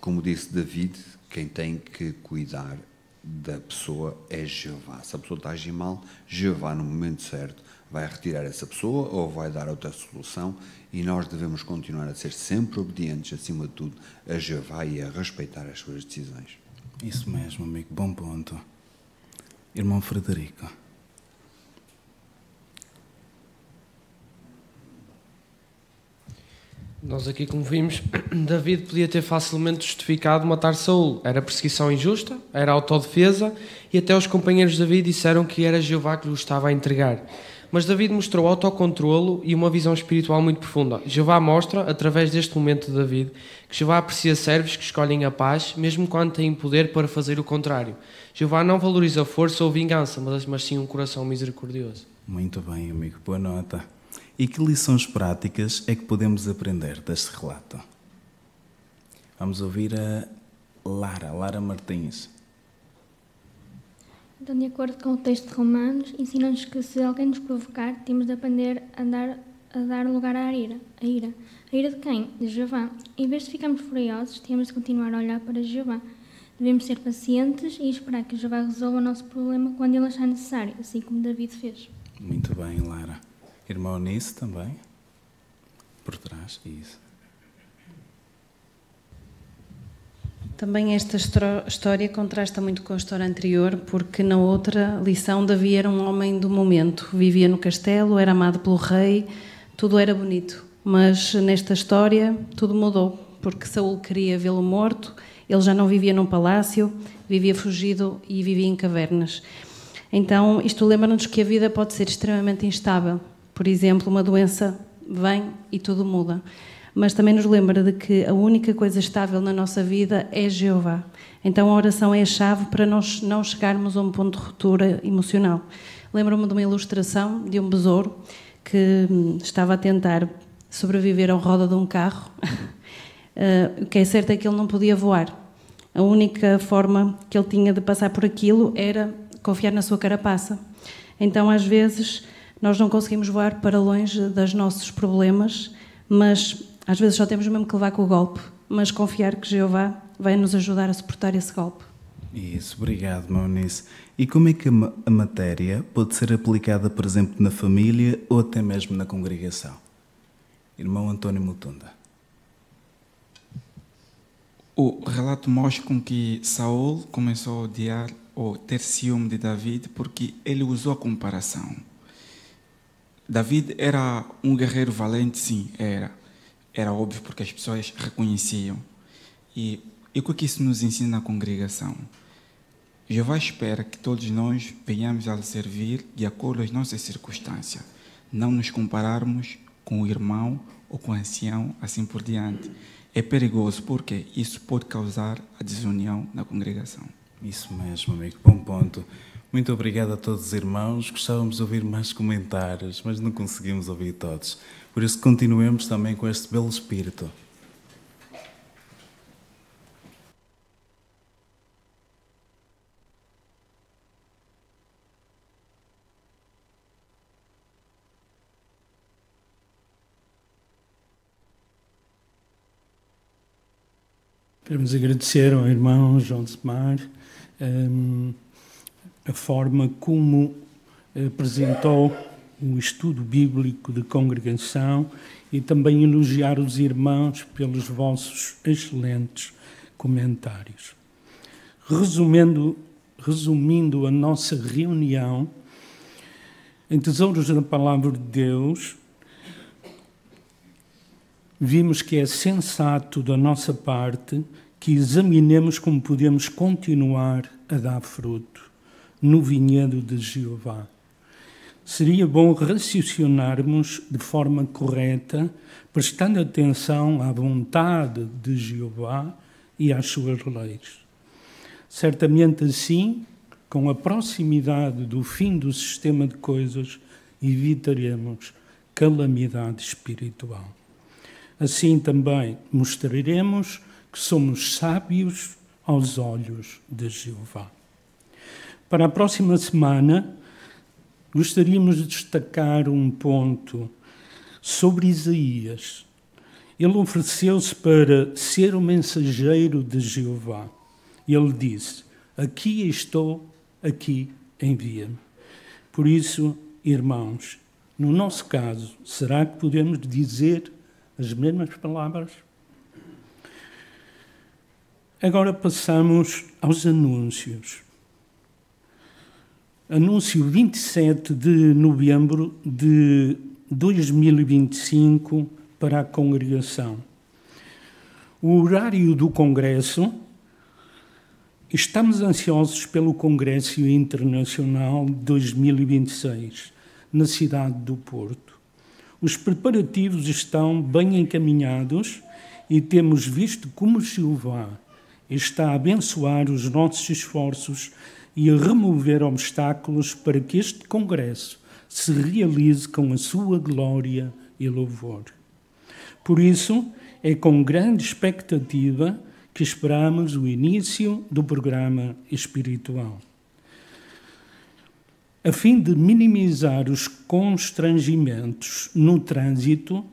Como disse David, quem tem que cuidar da pessoa é Jeová. Se a pessoa está a agir mal, Jeová, no momento certo, vai retirar essa pessoa ou vai dar outra solução, e nós devemos continuar a ser sempre obedientes, acima de tudo, a Jeová e a respeitar as suas decisões. Isso mesmo, amigo. Bom ponto. Irmão Frederico. Nós aqui, como vimos, David podia ter facilmente justificado matar Saul. Era perseguição injusta, era autodefesa, e até os companheiros de David disseram que era Jeová que lhe estava a entregar. Mas David mostrou autocontrolo e uma visão espiritual muito profunda. Jeová mostra, através deste momento de David, que Jeová aprecia servos que escolhem a paz, mesmo quando têm poder para fazer o contrário. Jeová não valoriza força ou vingança, mas sim um coração misericordioso. Muito bem, amigo. Boa nota. E que lições práticas é que podemos aprender deste relato? Vamos ouvir a Lara Martins. Então, de acordo com o texto de Romanos, ensina-nos que se alguém nos provocar, temos de aprender a dar lugar à ira. A ira de quem? De Jeová. Em vez de ficarmos furiosos, temos de continuar a olhar para Jeová. Devemos ser pacientes e esperar que Jeová resolva o nosso problema quando ele achar necessário, assim como David fez. Muito bem, Lara. Irmão Nisso também? Por trás, isso. Também esta história contrasta muito com a história anterior, porque na outra lição Davi era um homem do momento, vivia no castelo, era amado pelo rei, tudo era bonito. Mas nesta história tudo mudou, porque Saul queria vê-lo morto, ele já não vivia num palácio, vivia fugido e vivia em cavernas. Então isto lembra-nos que a vida pode ser extremamente instável. Por exemplo, uma doença vem e tudo muda. Mas também nos lembra de que a única coisa estável na nossa vida é Jeová. Então a oração é a chave para nós não chegarmos a um ponto de ruptura emocional. Lembro-me de uma ilustração de um besouro que estava a tentar sobreviver ao roda de um carro. O que é certo é que ele não podia voar. A única forma que ele tinha de passar por aquilo era confiar na sua carapaça. Então, às vezes, nós não conseguimos voar para longe dos nossos problemas, mas às vezes só temos mesmo que levar com o golpe, mas confiar que Jeová vai nos ajudar a suportar esse golpe. Isso, obrigado, Maunice. E como é que a matéria pode ser aplicada, por exemplo, na família ou até mesmo na congregação? Irmão António Mutunda. O relato mostra com que Saul começou a odiar ou ter ciúme de David porque ele usou a comparação. David era um guerreiro valente, sim, era óbvio porque as pessoas reconheciam. E o que isso nos ensina na congregação? Jeová espera que todos nós venhamos a servir de acordo às nossas circunstâncias, não nos compararmos com o irmão ou com o ancião, assim por diante. É perigoso porque isso pode causar a desunião na congregação. Isso mesmo, amigo, bom ponto. Muito obrigado a todos os irmãos. Gostávamos de ouvir mais comentários, mas não conseguimos ouvir todos. Por isso continuemos também com este belo espírito. Queremos agradecer ao irmão João de Semar a forma como apresentou o estudo bíblico de congregação e também elogiar os irmãos pelos vossos excelentes comentários. Resumindo a nossa reunião, em Tesouros da Palavra de Deus, vimos que é sensato da nossa parte que examinemos como podemos continuar a dar fruto no vinhedo de Jeová. Seria bom raciocinarmos de forma correta, prestando atenção à vontade de Jeová e às suas leis. Certamente assim, com a proximidade do fim do sistema de coisas, evitaremos calamidade espiritual. Assim também mostraremos que somos sábios aos olhos de Jeová. Para a próxima semana, gostaríamos de destacar um ponto sobre Isaías. Ele ofereceu-se para ser o mensageiro de Jeová. Ele disse: aqui estou, aqui envia-me. Por isso, irmãos, no nosso caso, será que podemos dizer as mesmas palavras? Agora passamos aos anúncios. Anúncio 27 de novembro de 2025 para a congregação. O horário do congresso. Estamos ansiosos pelo Congresso Internacional 2026, na cidade do Porto. Os preparativos estão bem encaminhados e temos visto como Jeová está a abençoar os nossos esforços e a remover obstáculos para que este congresso se realize com a sua glória e louvor. Por isso, é com grande expectativa que esperamos o início do programa espiritual. A fim de minimizar os constrangimentos no trânsito,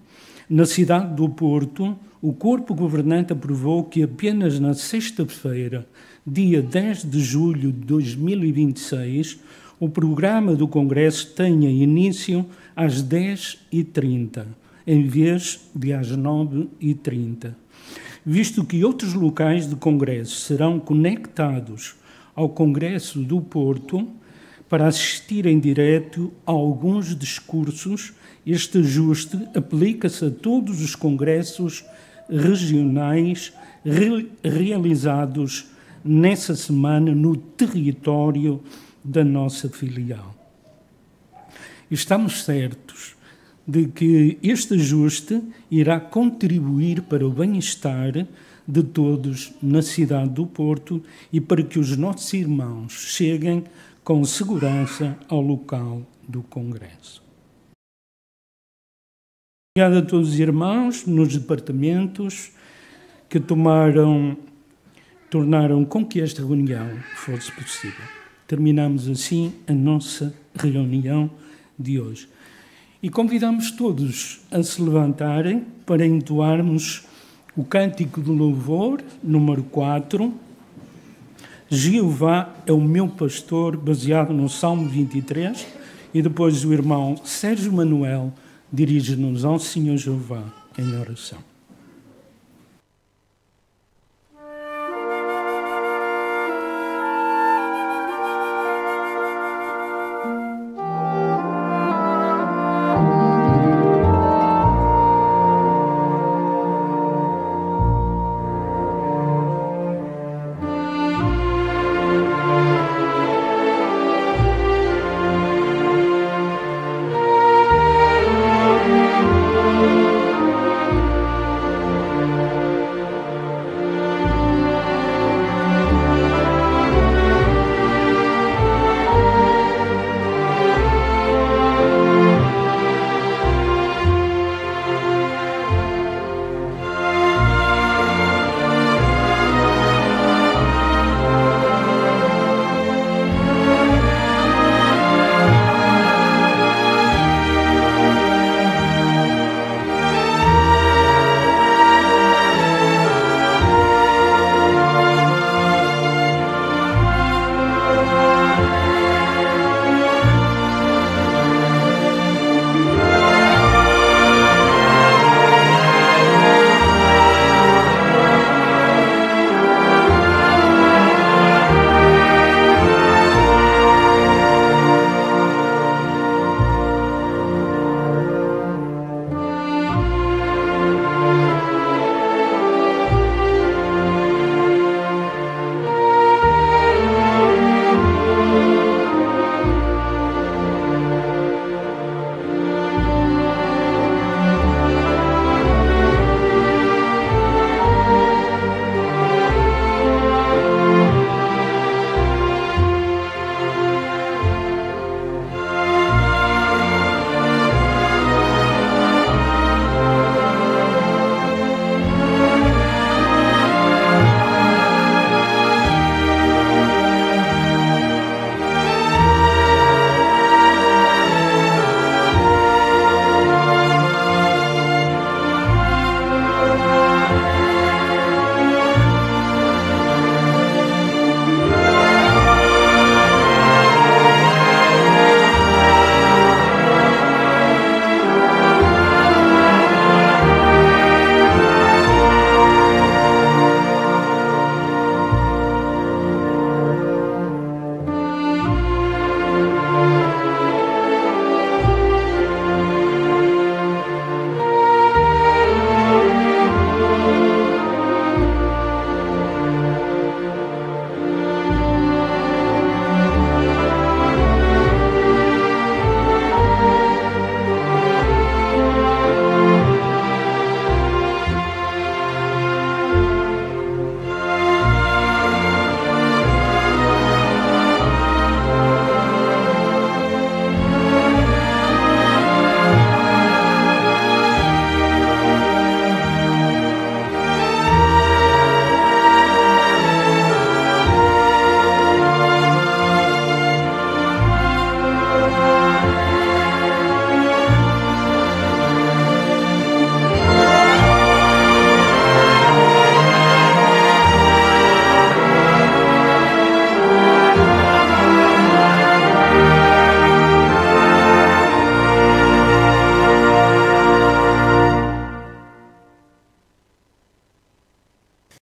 na cidade do Porto, o Corpo Governante aprovou que apenas na sexta-feira, dia 10 de julho de 2026, o programa do Congresso tenha início às 10h30, em vez de às 9h30. Visto que outros locais de congresso serão conectados ao Congresso do Porto para assistir em direto a alguns discursos, este ajuste aplica-se a todos os congressos regionais realizados nessa semana no território da nossa filial. Estamos certos de que este ajuste irá contribuir para o bem-estar de todos na cidade do Porto e para que os nossos irmãos cheguem com segurança ao local do Congresso. Obrigado a todos os irmãos nos departamentos que tornaram com que esta reunião fosse possível. Terminamos assim a nossa reunião de hoje. E convidamos todos a se levantarem para entoarmos o Cântico do Louvor, número 4. Jeová é o meu pastor, baseado no Salmo 23. E depois o irmão Sérgio Manuel dirige-nos ao Senhor Jeová em oração.